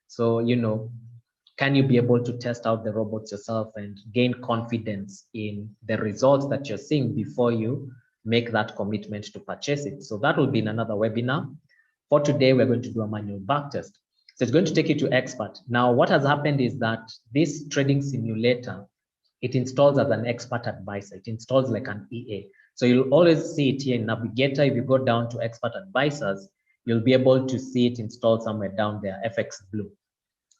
So, you know, can you be able to test out the robots yourself and gain confidence in the results that you're seeing before you make that commitment to purchase it? So that will be in another webinar. For today, we're going to do a manual backtest. So it's going to take you to expert. Now, what has happened is that this trading simulator, it installs as an expert advisor. It installs like an EA. So you'll always see it here in Navigator. If you go down to expert advisors, you'll be able to see it installed somewhere down there, FX Blue.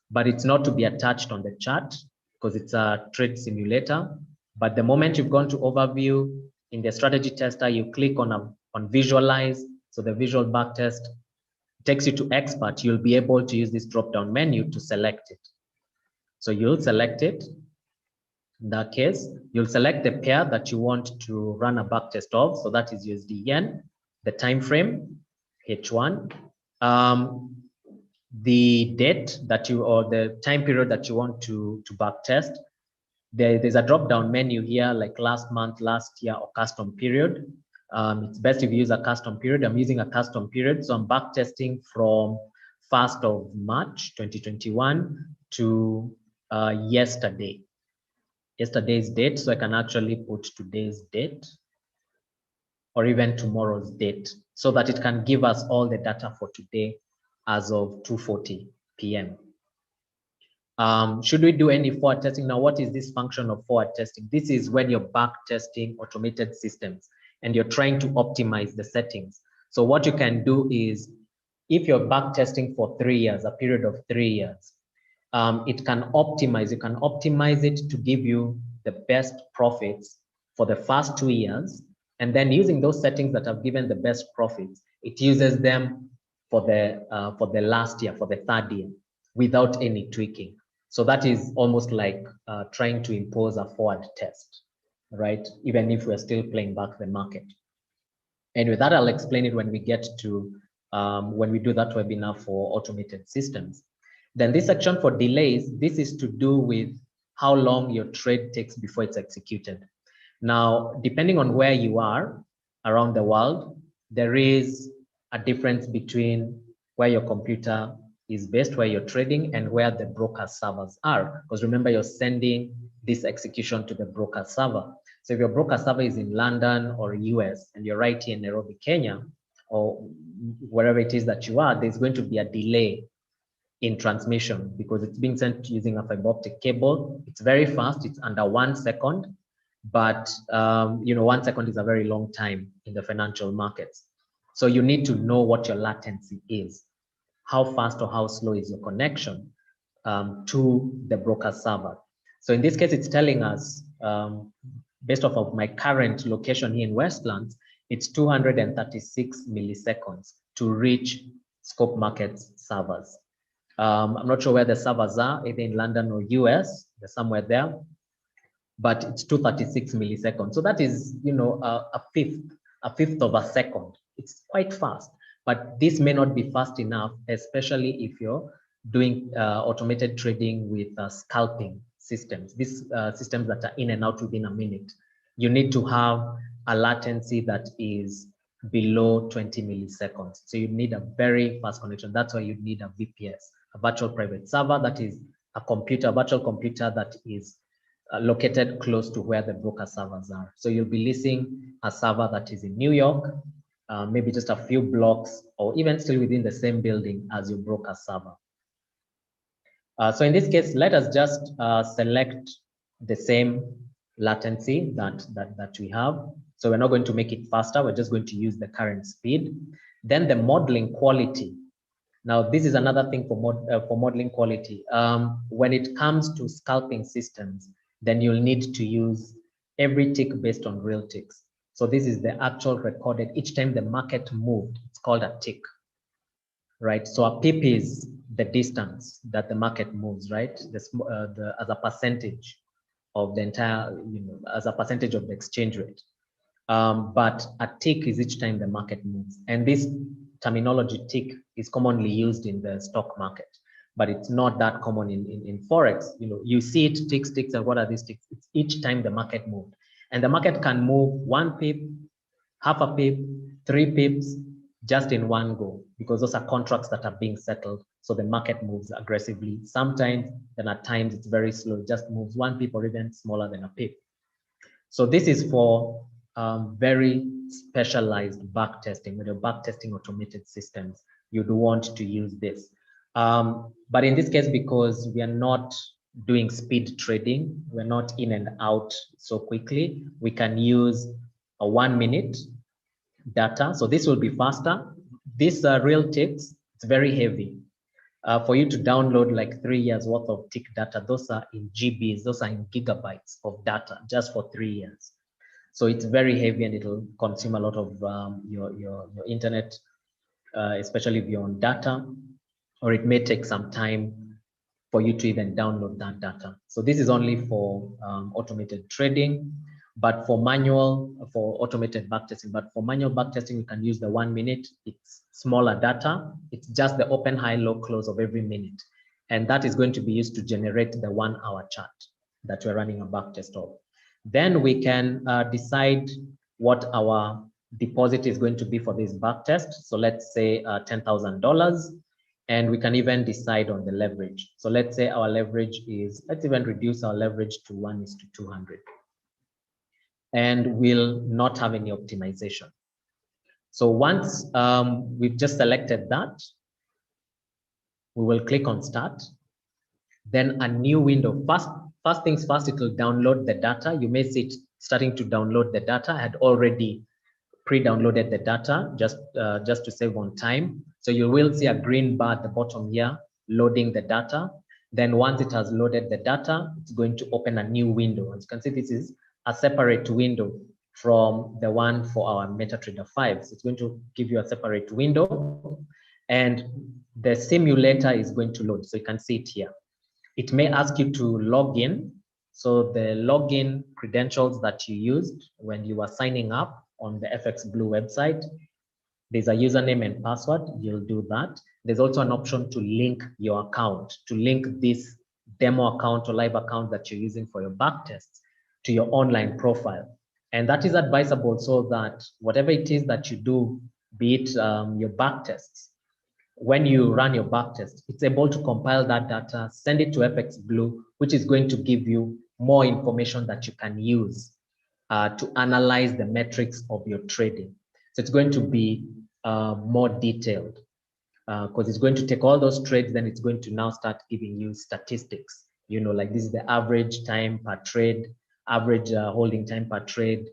But it's not to be attached on the chart because it's a trade simulator. But the moment you've gone to overview in the strategy tester, you click on visualize. So the visual backtest takes you to expert. You'll be able to use this drop-down menu to select it. So you'll select it. In that case, you'll select the pair that you want to run a backtest of. So that is USD yen, the time frame, H1, the date that you, or the time period that you want to backtest. There's a drop-down menu here like last month, last year, or custom period. It's best if you use a custom period. I'm using a custom period. So I'm backtesting from 1st of March, 2021 to yesterday's date. So I can actually put today's date or even tomorrow's date so that it can give us all the data for today as of 2:40 p.m. Should we do any forward testing? Now, what is this function of forward testing? This is when you're back testing automated systems and you're trying to optimize the settings. So what you can do is, if you're back testing for 3 years, a period of 3 years, it can optimize. You can optimize it to give you the best profits for the first 2 years. And then using those settings that have given the best profits, it uses them for the last year, for the 3rd year, without any tweaking. So that is almost like trying to impose a forward test, right? Even if we're still playing back the market. And with that, I'll explain it when we get to, when we do that webinar for automated systems. Then this section for delays, this is to do with how long your trade takes before it's executed. Now, depending on where you are around the world, there is a difference between where your computer is based, where you're trading, and where the broker servers are. Because remember, you're sending this execution to the broker server. So if your broker server is in London or US and you're right here in Nairobi, Kenya, or wherever it is that you are, there's going to be a delay in transmission because it's being sent using a fiber optic cable. It's very fast, it's under 1 second, but you know, 1 second is a very long time in the financial markets. So you need to know what your latency is. How fast or how slow is your connection to the broker server? So in this case, it's telling us, based off of my current location here in Westlands, it's 236 milliseconds to reach Scope Markets servers. I'm not sure where the servers are, either in London or US, they're somewhere there, but it's 236 milliseconds. So that is, you know, a fifth of a second. It's quite fast, but this may not be fast enough, especially if you're doing automated trading with scalping systems. These systems that are in and out within a minute. You need to have a latency that is below 20 milliseconds. So you need a very fast connection. That's why you need a VPS, a virtual private server, that is a computer, a virtual computer that is located close to where the broker servers are. So you'll be leasing a server that is in New York, maybe just a few blocks, or even still within the same building as your broker server. So in this case, let us just select the same latency that we have. So we're not going to make it faster. We're just going to use the current speed. Then the modeling quality. Now, this is another thing for modeling quality. When it comes to scalping systems, then you'll need to use every tick based on real ticks. So this is the actual recorded, each time the market moved, it's called a tick, right? So a pip is the distance that the market moves, right? As a percentage of the entire, as a percentage of the exchange rate. But a tick is each time the market moves. And this terminology tick is commonly used in the stock market, but it's not that common in Forex. You see it ticks, and what are these ticks? It's each time the market moved. And the market can move 1 pip, half a pip, 3 pips, just in one go, because those are contracts that are being settled. So the market moves aggressively. Sometimes, then at times it's very slow, it just moves 1 pip or even smaller than a pip. So this is for very specialized backtesting. When you're backtesting automated systems, you'd want to use this. But in this case, because we are not doing speed trading, we're not in and out so quickly, we can use a 1 minute data. So this will be faster. This real ticks, it's very heavy. For you to download like 3 years worth of tick data, those are in GBs, those are in gigabytes of data just for 3 years. So it's very heavy and it'll consume a lot of your internet, especially if you're on data, or it may take some time for you to even download that data. So this is only for automated trading, but for automated backtesting. But for manual backtesting, you can use the 1 minute. It's smaller data. It's just the open, high, low, close of every minute. And that is going to be used to generate the 1 hour chart that we're running a backtest of. Then we can decide what our deposit is going to be for this backtest. So let's say $10,000. And we can even decide on the leverage. So let's say our leverage is, let's even reduce our leverage to 1:200. And we'll not have any optimization. So once we've just selected that, we will click on start. Then a new window. First things first, it will download the data. You may see it starting to download the data. I had already pre-downloaded the data just to save on time. So you will see a green bar at the bottom here, loading the data. Then once it has loaded the data, it's going to open a new window. As you can see, this is a separate window from the one for our MetaTrader 5. So it's going to give you a separate window, and the simulator is going to load. So you can see it here. It may ask you to log in. So the login credentials that you used when you were signing up on the FX Blue website, there's a username and password. You'll do that. There's also an option to link your account, to link this demo account or live account that you're using for your backtests to your online profile. And that is advisable so that whatever it is that you do, be it your backtests, when you run your backtest, it's able to compile that data, send it to FX Blue, which is going to give you more information that you can use to analyze the metrics of your trading. So it's going to be more detailed because it's going to take all those trades, then it's going to now start giving you statistics. Like this is the average time per trade, average holding time per trade.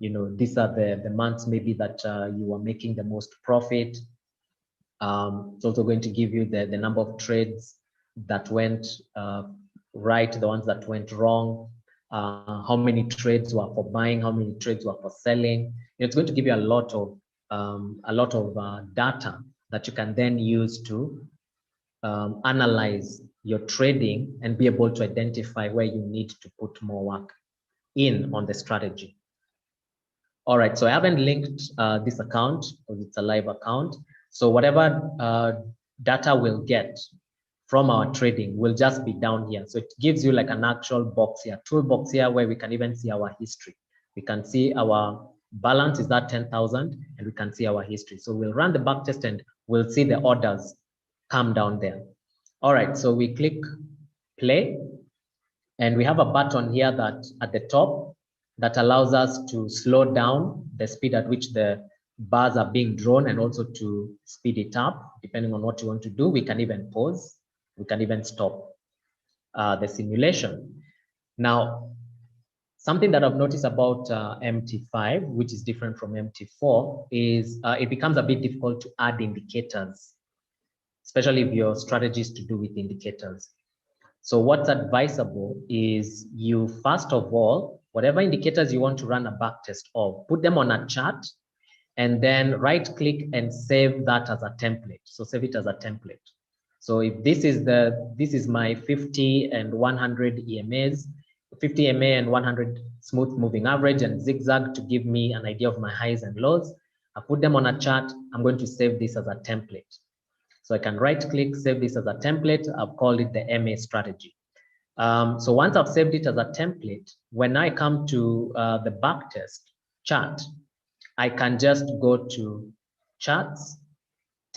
These are the months maybe that you are making the most profit. It's also going to give you the number of trades that went right, the ones that went wrong, how many trades were for buying, how many trades were for selling. It's going to give you a lot of data that you can then use to analyze your trading and be able to identify where you need to put more work in on the strategy. All right, so I haven't linked this account because it's a live account. So whatever data we'll get from our trading will just be down here. So it gives you like an actual box here, toolbox here, where we can even see our history. We can see our balance is at 10,000 and we can see our history. So we'll run the backtest and we'll see the orders come down there. All right, so we click play and we have a button here that at the top that allows us to slow down the speed at which the bars are being drawn and also to speed it up depending on what you want to do. We can even pause, we can even stop the simulation. Now, Something that I've noticed about MT5, which is different from MT4, is it becomes a bit difficult to add indicators, especially if your strategy is to do with indicators. So what's advisable is you, first of all, whatever indicators you want to run a backtest of, put them on a chart and then right click and save that as a template. So save it as a template. So if this is my 50 and 100 EMAs, 50 EMA and 100 smooth moving average and zigzag to give me an idea of my highs and lows. I put them on a chart. I'm going to save this as a template. So I can right click, save this as a template. I've called it the MA strategy. So once I've saved it as a template, when I come to the backtest chart, I can just go to charts,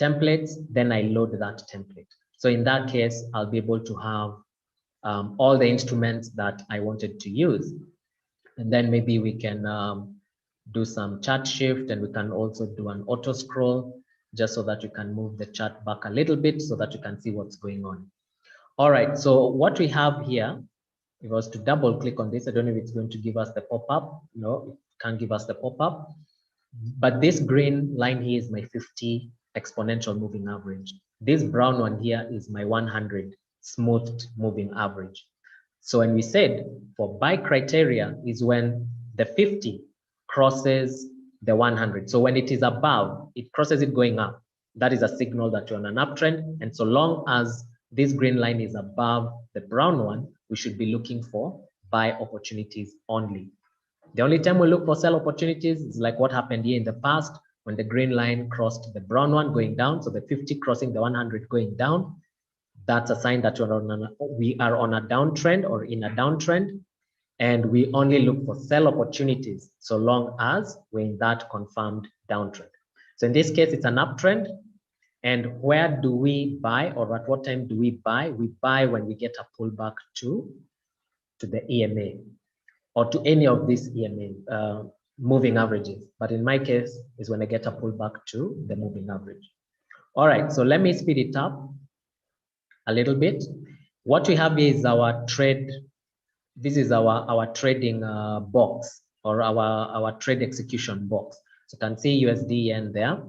templates, then I load that template. So in that case, I'll be able to have all the instruments that I wanted to use. And then maybe we can do some chart shift, and we can also do an auto scroll just so that you can move the chart back a little bit so that you can see what's going on. All right, so what we have here, if I was to double click on this, I don't know if it's going to give us the pop-up. No, it can't give us the pop-up. But this green line here is my 50 exponential moving average. This brown one here is my 100 smoothed moving average. So when we said for buy criteria is when the 50 crosses the 100. So when it is above, it crosses it going up. That is a signal that you're on an uptrend. And so long as this green line is above the brown one, we should be looking for buy opportunities only. The only time we look for sell opportunities is like what happened here in the past when the green line crossed the brown one going down. So the 50 crossing the 100 going down. That's a sign that we are on a downtrend or in a downtrend. And we only look for sell opportunities so long as we're in that confirmed downtrend. So in this case, it's an uptrend. And where do we buy, or at what time do we buy? We buy when we get a pullback to the EMA or to any of these EMA moving averages. But in my case, is when I get a pullback to the moving average. All right, so let me speed it up a little bit. What we have here is our trade. This is our trading box, or our trade execution box. So you can see USD and there.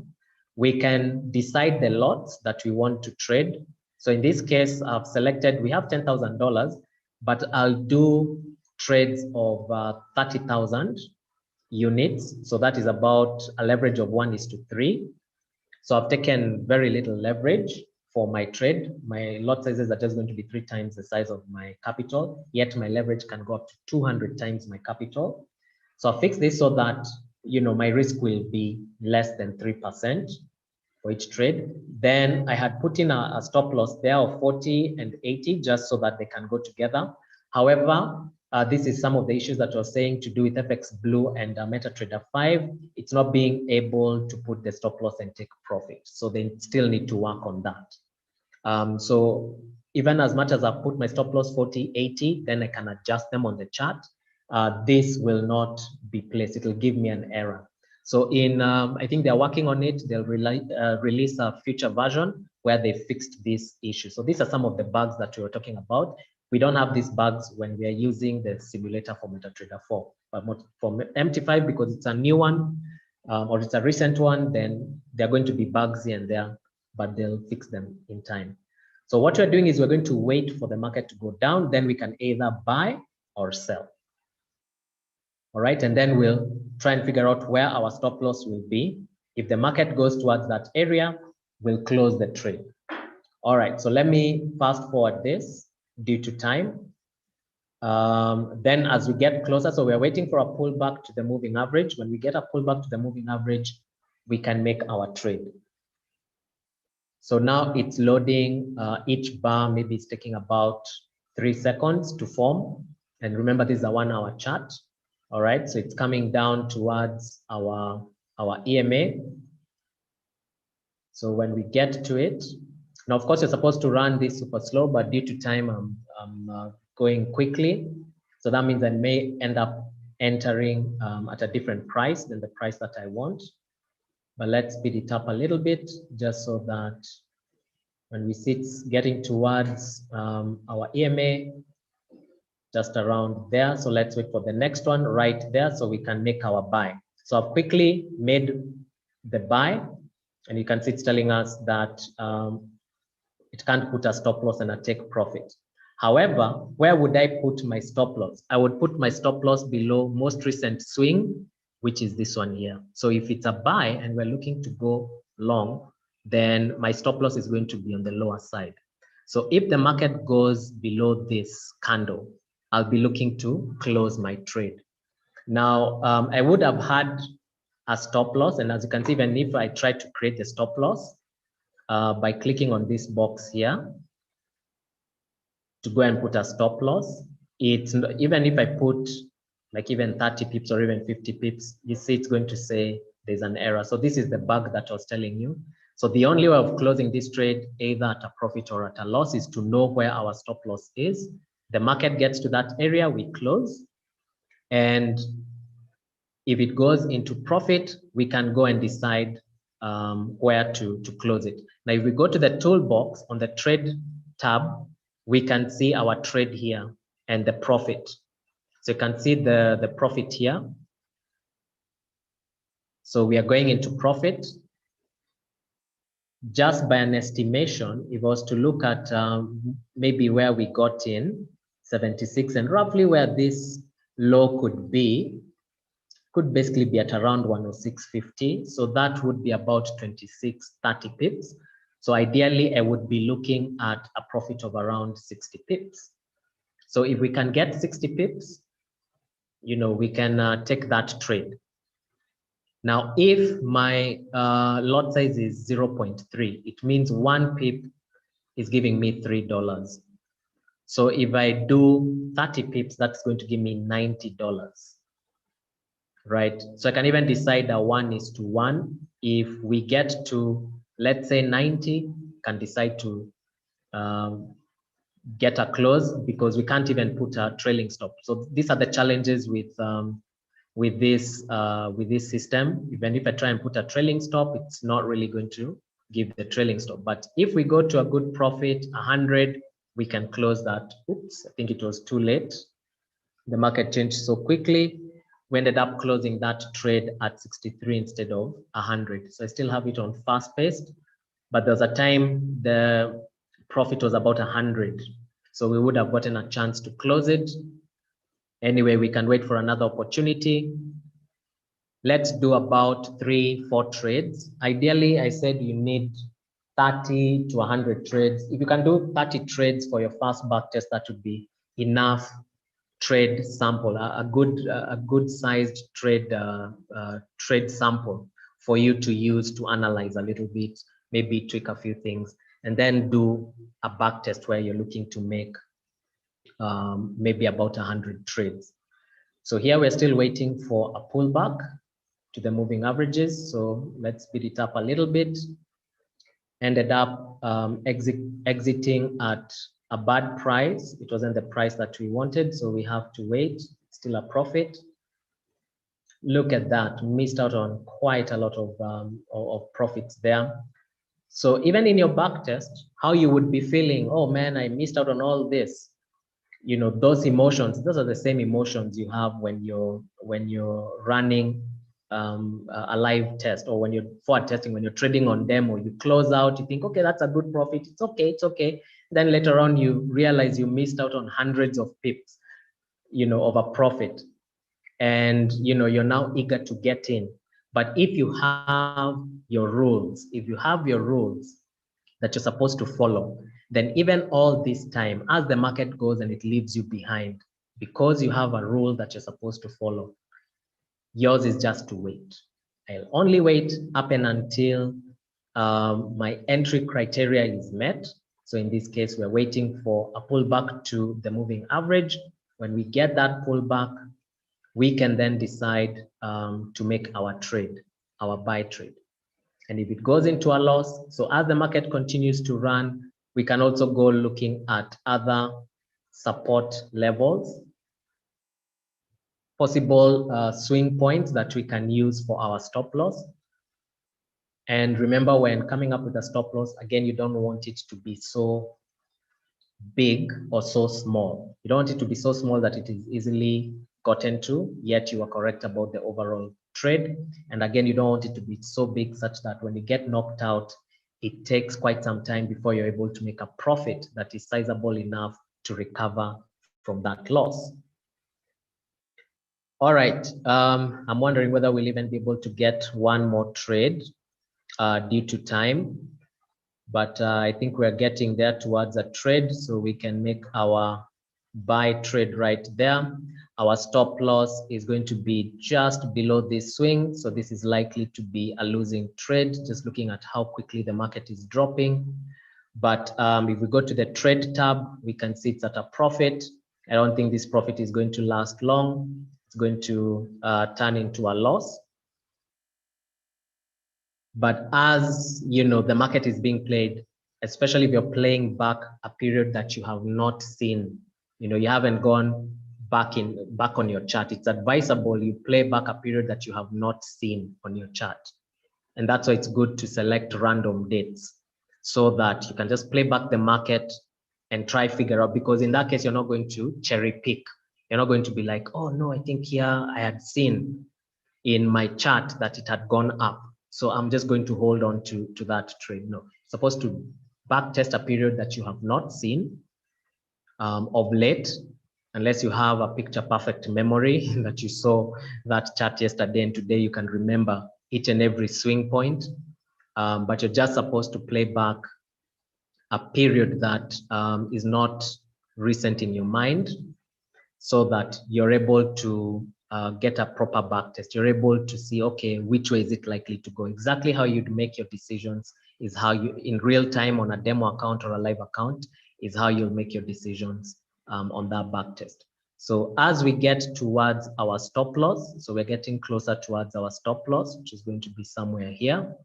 We can decide the lots that we want to trade. So in this case, I've selected, we have $10,000, but I'll do trades of 30,000 units. So that is about a leverage of 1:3. So I've taken very little leverage for my trade. My lot sizes are just going to be 3 times the size of my capital, yet my leverage can go up to 200 times my capital. So I'll fix this so that, you know, my risk will be less than 3% for each trade. Then I had put in a stop loss there of 40 and 80 just so that they can go together. However, this is some of the issues that you're saying to do with FX Blue and MetaTrader 5. It's not being able to put the stop loss and take profit. So they still need to work on that. So even as much as I put my stop loss 40, 80, then I can adjust them on the chart. This will not be placed. It will give me an error. So in, I think they're working on it. They'll release a future version where they fixed this issue. So these are some of the bugs that we were talking about. We don't have these bugs when we are using the simulator for MetaTrader 4, but for MT5, because it's a new one or it's a recent one, then there are going to be bugs here and there, but they'll fix them in time. So what we're doing is we're going to wait for the market to go down, then we can either buy or sell. All right, and then we'll try and figure out where our stop loss will be. If the market goes towards that area, we'll close the trade. All right, so let me fast forward this due to time. Then as we get closer, so we're waiting for a pullback to the moving average. When we get a pullback to the moving average, we can make our trade. So now it's loading. Each bar maybe it's taking about 3 seconds to form. And remember, this is a 1 hour chart. All right, so it's coming down towards our EMA. So when we get to it, now of course you're supposed to run this super slow, but due to time I'm going quickly. So that means I may end up entering at a different price than the price that I want. But let's speed it up a little bit just so that when we see it's getting towards our EMA, just around there. So let's wait for the next one right there so we can make our buy. So I've quickly made the buy, and you can see it's telling us that it can't put a stop loss and a take profit. However, where would I put my stop loss? I would put my stop loss below most recent swing, which is this one here. So if it's a buy and we're looking to go long, then my stop loss is going to be on the lower side. So if the market goes below this candle, I'll be looking to close my trade. Now, I would have had a stop loss, and as you can see, even if I try to create a stop loss by clicking on this box here to go and put a stop loss, it's even if I put like even 30 pips or even 50 pips, you see it's going to say there's an error. So this is the bug that I was telling you. So the only way of closing this trade, either at a profit or at a loss, is to know where our stop loss is. The market gets to that area, we close. And if it goes into profit, we can go and decide where to close it. Now, if we go to the toolbox on the trade tab, we can see our trade here and the profit. So you can see the profit here. So we are going into profit. Just by an estimation, if I was to look at maybe where we got in, 76, and roughly where this low could basically be at around 106.50. So that would be about 26.30 pips. So ideally, I would be looking at a profit of around 60 pips. So if we can get 60 pips, we can take that trade. Now, if my lot size is 0.3, it means 1 pip is giving me $3. So if I do 30 pips, that's going to give me $90, right? So I can even decide a 1:1. If we get to, let's say 90, can decide to get a close, because we can't even put a trailing stop. So these are the challenges with this system. Even if I try and put a trailing stop, it's not really going to give the trailing stop. But if we go to a good profit, 100, we can close that. Oops, I think it was too late. The market changed so quickly. We ended up closing that trade at 63 instead of 100. So I still have it on fast paced, but there's a time the profit was about 100. So we would have gotten a chance to close it. Anyway, we can wait for another opportunity. Let's do about 3-4 trades. Ideally, I said you need 30 to 100 trades. If you can do 30 trades for your first back test, that would be enough trade sample, a good sized trade sample for you to use to analyze a little bit, maybe tweak a few things, and then do a back test where you're looking to make maybe about 100 trades. So here we're still waiting for a pullback to the moving averages. So let's speed it up a little bit. Ended up exiting at a bad price. It wasn't the price that we wanted, so we have to wait. Still a profit. Look at that, missed out on quite a lot of profits there. So even in your back test, how you would be feeling, oh man, I missed out on all this. Those emotions, those are the same emotions you have when you're running a live test, or when you're forward testing, when you're trading on demo, you close out, you think, okay, that's a good profit, it's okay. Then later on, you realize you missed out on hundreds of pips, of a profit, and you're now eager to get in. But if you have your rules, that you're supposed to follow, then even all this time, as the market goes and it leaves you behind, because you have a rule that you're supposed to follow, yours is just to wait. I'll only wait up and until my entry criteria is met. So in this case, we're waiting for a pullback to the moving average. When we get that pullback, we can then decide to make our trade, our buy trade. And if it goes into a loss, so as the market continues to run, we can also go looking at other support levels, possible swing points that we can use for our stop loss. And remember, when coming up with a stop loss, again, you don't want it to be so big or so small. You don't want it to be so small that it is easily gotten to, yet you are correct about the overall trade. And again, you don't want it to be so big such that when you get knocked out, it takes quite some time before you're able to make a profit that is sizable enough to recover from that loss. All right, I'm wondering whether we'll even be able to get one more trade due to time, but I think we're getting there towards a trade, so we can make our buy trade right there. Our stop loss is going to be just below this swing, so this is likely to be a losing trade, just looking at how quickly the market is dropping. But if we go to the trade tab, we can see it's at a profit. I don't think this profit is going to last long. It's going to turn into a loss. But as you know, the market is being played, especially if you're playing back a period that you have not seen, you haven't gone back on your chart. It's advisable you play back a period that you have not seen on your chart. And that's why it's good to select random dates so that you can just play back the market and try figure out, because in that case, you're not going to cherry pick. You're not going to be like, oh no, I think here I had seen in my chart that it had gone up, so I'm just going to hold on to that trade. No, it's supposed to back test a period that you have not seen of late, unless you have a picture perfect memory that you saw that chart yesterday and today you can remember each and every swing point. But you're just supposed to play back a period that is not recent in your mind, so that you're able to get a proper back test. You're able to see, okay, which way is it likely to go? Exactly how you'd make your decisions is how you, in real time on a demo account or a live account, is how you'll make your decisions on that back test. So as we get towards our stop loss, so we're getting closer towards our stop loss, which is going to be somewhere here.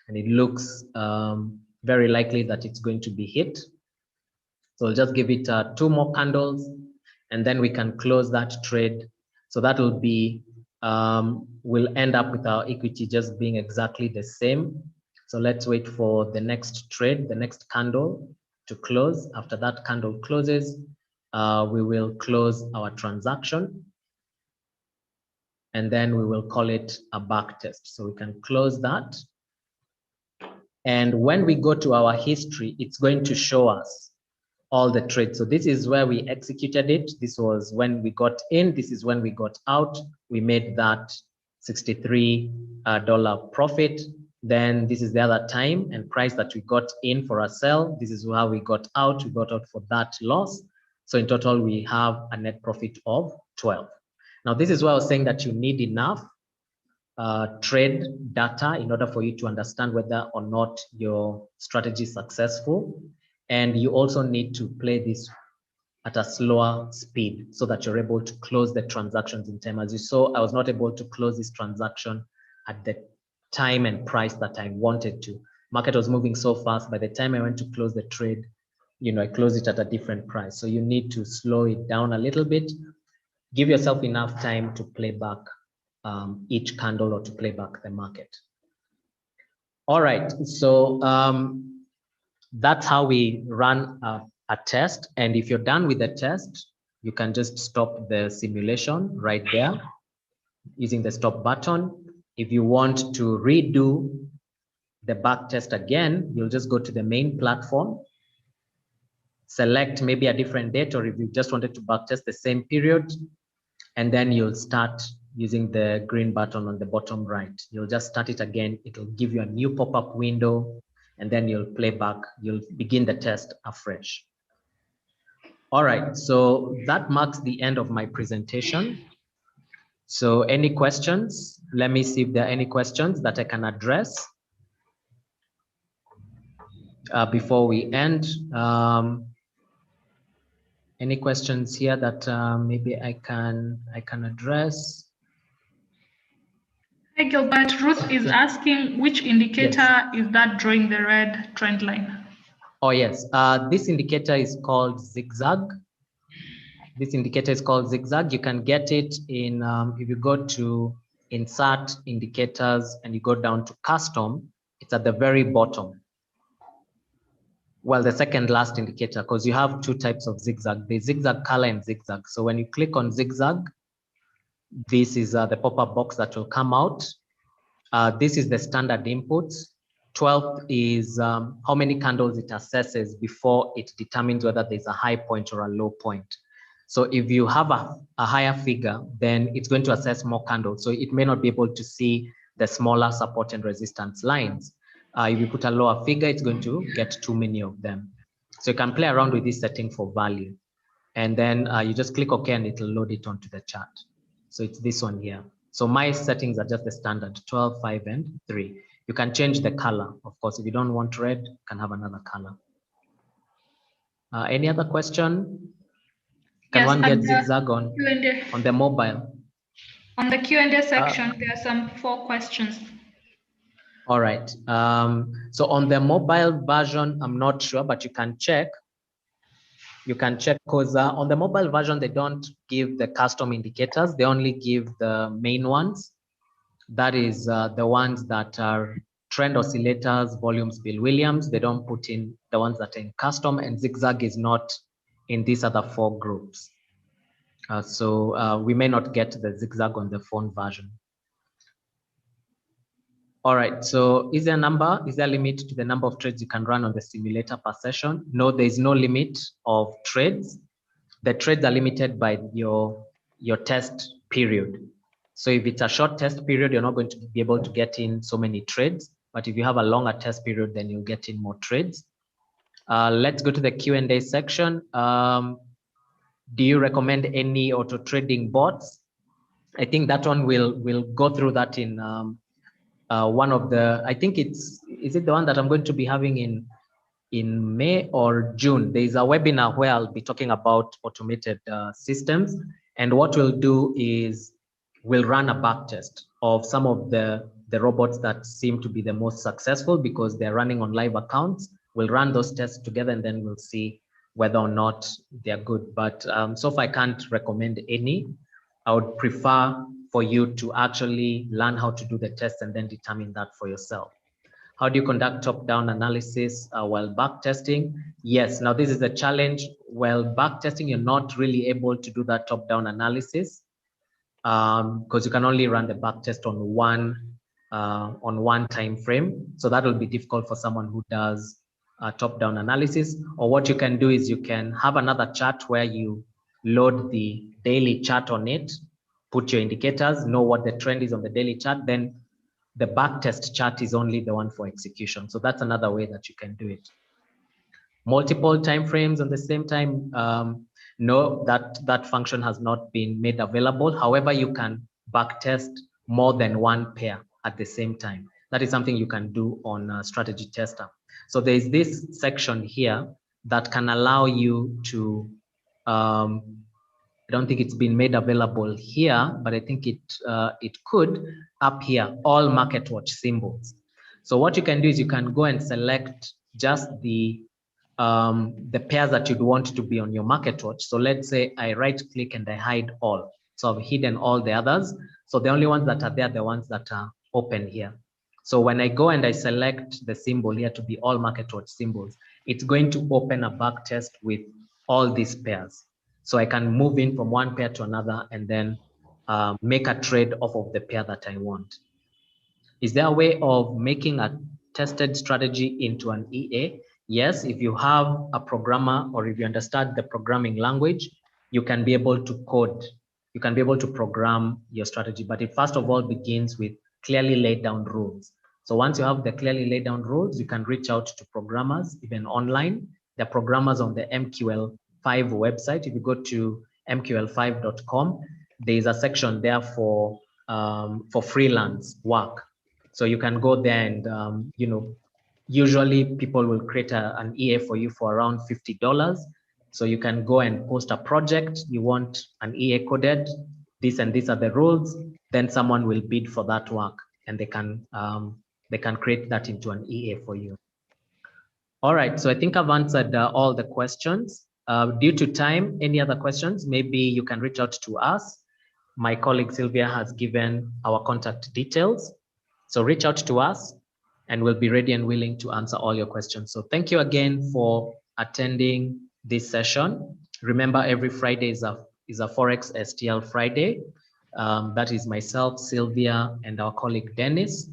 And it looks very likely that it's going to be hit. So I'll just give it 2 more candles, and then we can close that trade. So that will be, we'll end up with our equity just being exactly the same. So let's wait for the next trade, the next candle to close. After that candle closes, we will close our transaction. And then we will call it a back test. So we can close that. And when we go to our history, it's going to show us all the trades. So this is where we executed it. This was when we got in. This is when we got out. We made that $63 profit. Then this is the other time and price that we got in for a sell. This is how we got out. We got out for that loss. So in total, we have a net profit of 12. Now, this is why I was saying that you need enough trade data in order for you to understand whether or not your strategy is successful. And you also need to play this at a slower speed so that you're able to close the transactions in time. As you saw, I was not able to close this transaction at the time and price that I wanted to. Market was moving so fast. By the time I went to close the trade, I closed it at a different price. So you need to slow it down a little bit. Give yourself enough time to play back each candle or to play back the market. All right, so that's how we run a test. And if you're done with the test, you can just stop the simulation right there using the stop button. If you want to redo the back test again, you'll just go to the main platform, select maybe a different date, or if you just wanted to back test the same period, and then you'll start using the green button on the bottom right. You'll just start it again. It'll give you a new pop-up window, and then you'll play back, you'll begin the test afresh. All right, so that marks the end of my presentation. So any questions? Let me see if there are any questions that I can address before we end. Any questions here that maybe I can address? Hi Gilbert, Ruth is asking which indicator is that drawing the red trend line? Oh yes, this indicator is called zigzag. This indicator is called zigzag. You can get it in, if you go to insert indicators and you go down to custom, it's at the very bottom. Well, the second last indicator, because you have two types of zigzag, the zigzag color and zigzag. So when you click on zigzag, this is the pop-up box that will come out. This is the standard inputs. 12 is how many candles it assesses before it determines whether there's a high point or a low point. So if you have a higher figure, then it's going to assess more candles. So it may not be able to see the smaller support and resistance lines. If you put a lower figure, it's going to get too many of them. So you can play around with this setting for value. And then you just click OK and it'll load it onto the chart. So it's this one here. So my settings are just the standard 12, 5, and 3. You can change the color. Of course, if you don't want red, you can have another color. Any other question? Can one get zigzag on the mobile? On the Q&A section, there are some 4 questions. All right. So on the mobile version, I'm not sure, but you can check. You can check because on the mobile version, they don't give the custom indicators. They only give the main ones. That is the ones that are trend oscillators, volumes, Bill Williams. They don't put in the ones that are in custom, and zigzag is not in these other 4 groups. So we may not get the zigzag on the phone version. All right, so is there a limit to the number of trades you can run on the simulator per session? No, there is no limit of trades. The trades are limited by your test period. So if it's a short test period, you're not going to be able to get in so many trades. But if you have a longer test period, then you'll get in more trades. Let's go to the Q&A section. Do you recommend any auto trading bots? I think that one we'll go through that in one of the, I think is it the one that I'm going to be having in May or June? There is a webinar where I'll be talking about automated systems. And what we'll do is we'll run a back test of some of the robots that seem to be the most successful because they're running on live accounts. We'll run those tests together and then we'll see whether or not they're good. But so far I can't recommend any. I would prefer for you to actually learn how to do the test and then determine that for yourself. How do you conduct top-down analysis while backtesting? Yes, now this is a challenge. While backtesting, you're not really able to do that top-down analysis because you can only run the backtest on one time frame. So that will be difficult for someone who does top-down analysis. Or what you can do is you can have another chart where you load the daily chart on it, put your indicators, know what the trend is on the daily chart, then the backtest chart is only the one for execution. So that's another way that you can do it. Multiple timeframes on the same time, no, that function has not been made available. However, you can backtest more than one pair at the same time. That is something you can do on Strategy Tester. So there is this section here that can allow you to, I don't think it's been made available here, but I think it could up here, all market watch symbols. So what you can do is you can go and select just the pairs that you'd want to be on your market watch. So let's say I right click and I hide all. So I've hidden all the others. So the only ones that are there, the ones that are open here. So when I go and I select the symbol here to be all market watch symbols, it's going to open a back test with all these pairs. So I can move in from one pair to another and then make a trade off of the pair that I want. Is there a way of making a tested strategy into an EA? Yes, if you have a programmer or if you understand the programming language, you can be able to code. You can be able to program your strategy, but it first of all begins with clearly laid down rules. So once you have the clearly laid down rules, you can reach out to programmers, even online. There are programmers on the MQL5 website. If you go to mql5.com, there is a section there for freelance work. So you can go there and, usually people will create an EA for you for around $50. So you can go and post a project. You want an EA coded, this and these are the rules. Then someone will bid for that work and they can create that into an EA for you. All right, so I think I've answered all the questions. Due to time, any other questions? Maybe you can reach out to us. My colleague Sylvia has given our contact details. So reach out to us and we'll be ready and willing to answer all your questions. So thank you again for attending this session. Remember, every Friday is a Forex STL Friday. That is myself, Sylvia, and our colleague Dennis,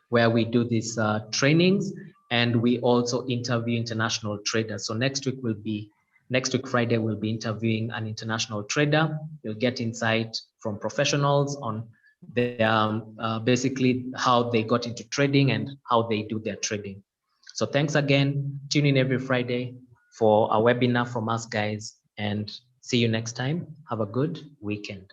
where we do these trainings, and we also interview international traders. So next week Friday, we'll be interviewing an international trader. You'll get insight from professionals on their, basically how they got into trading and how they do their trading. So thanks again. Tune in every Friday for a webinar from us guys, and see you next time. Have a good weekend.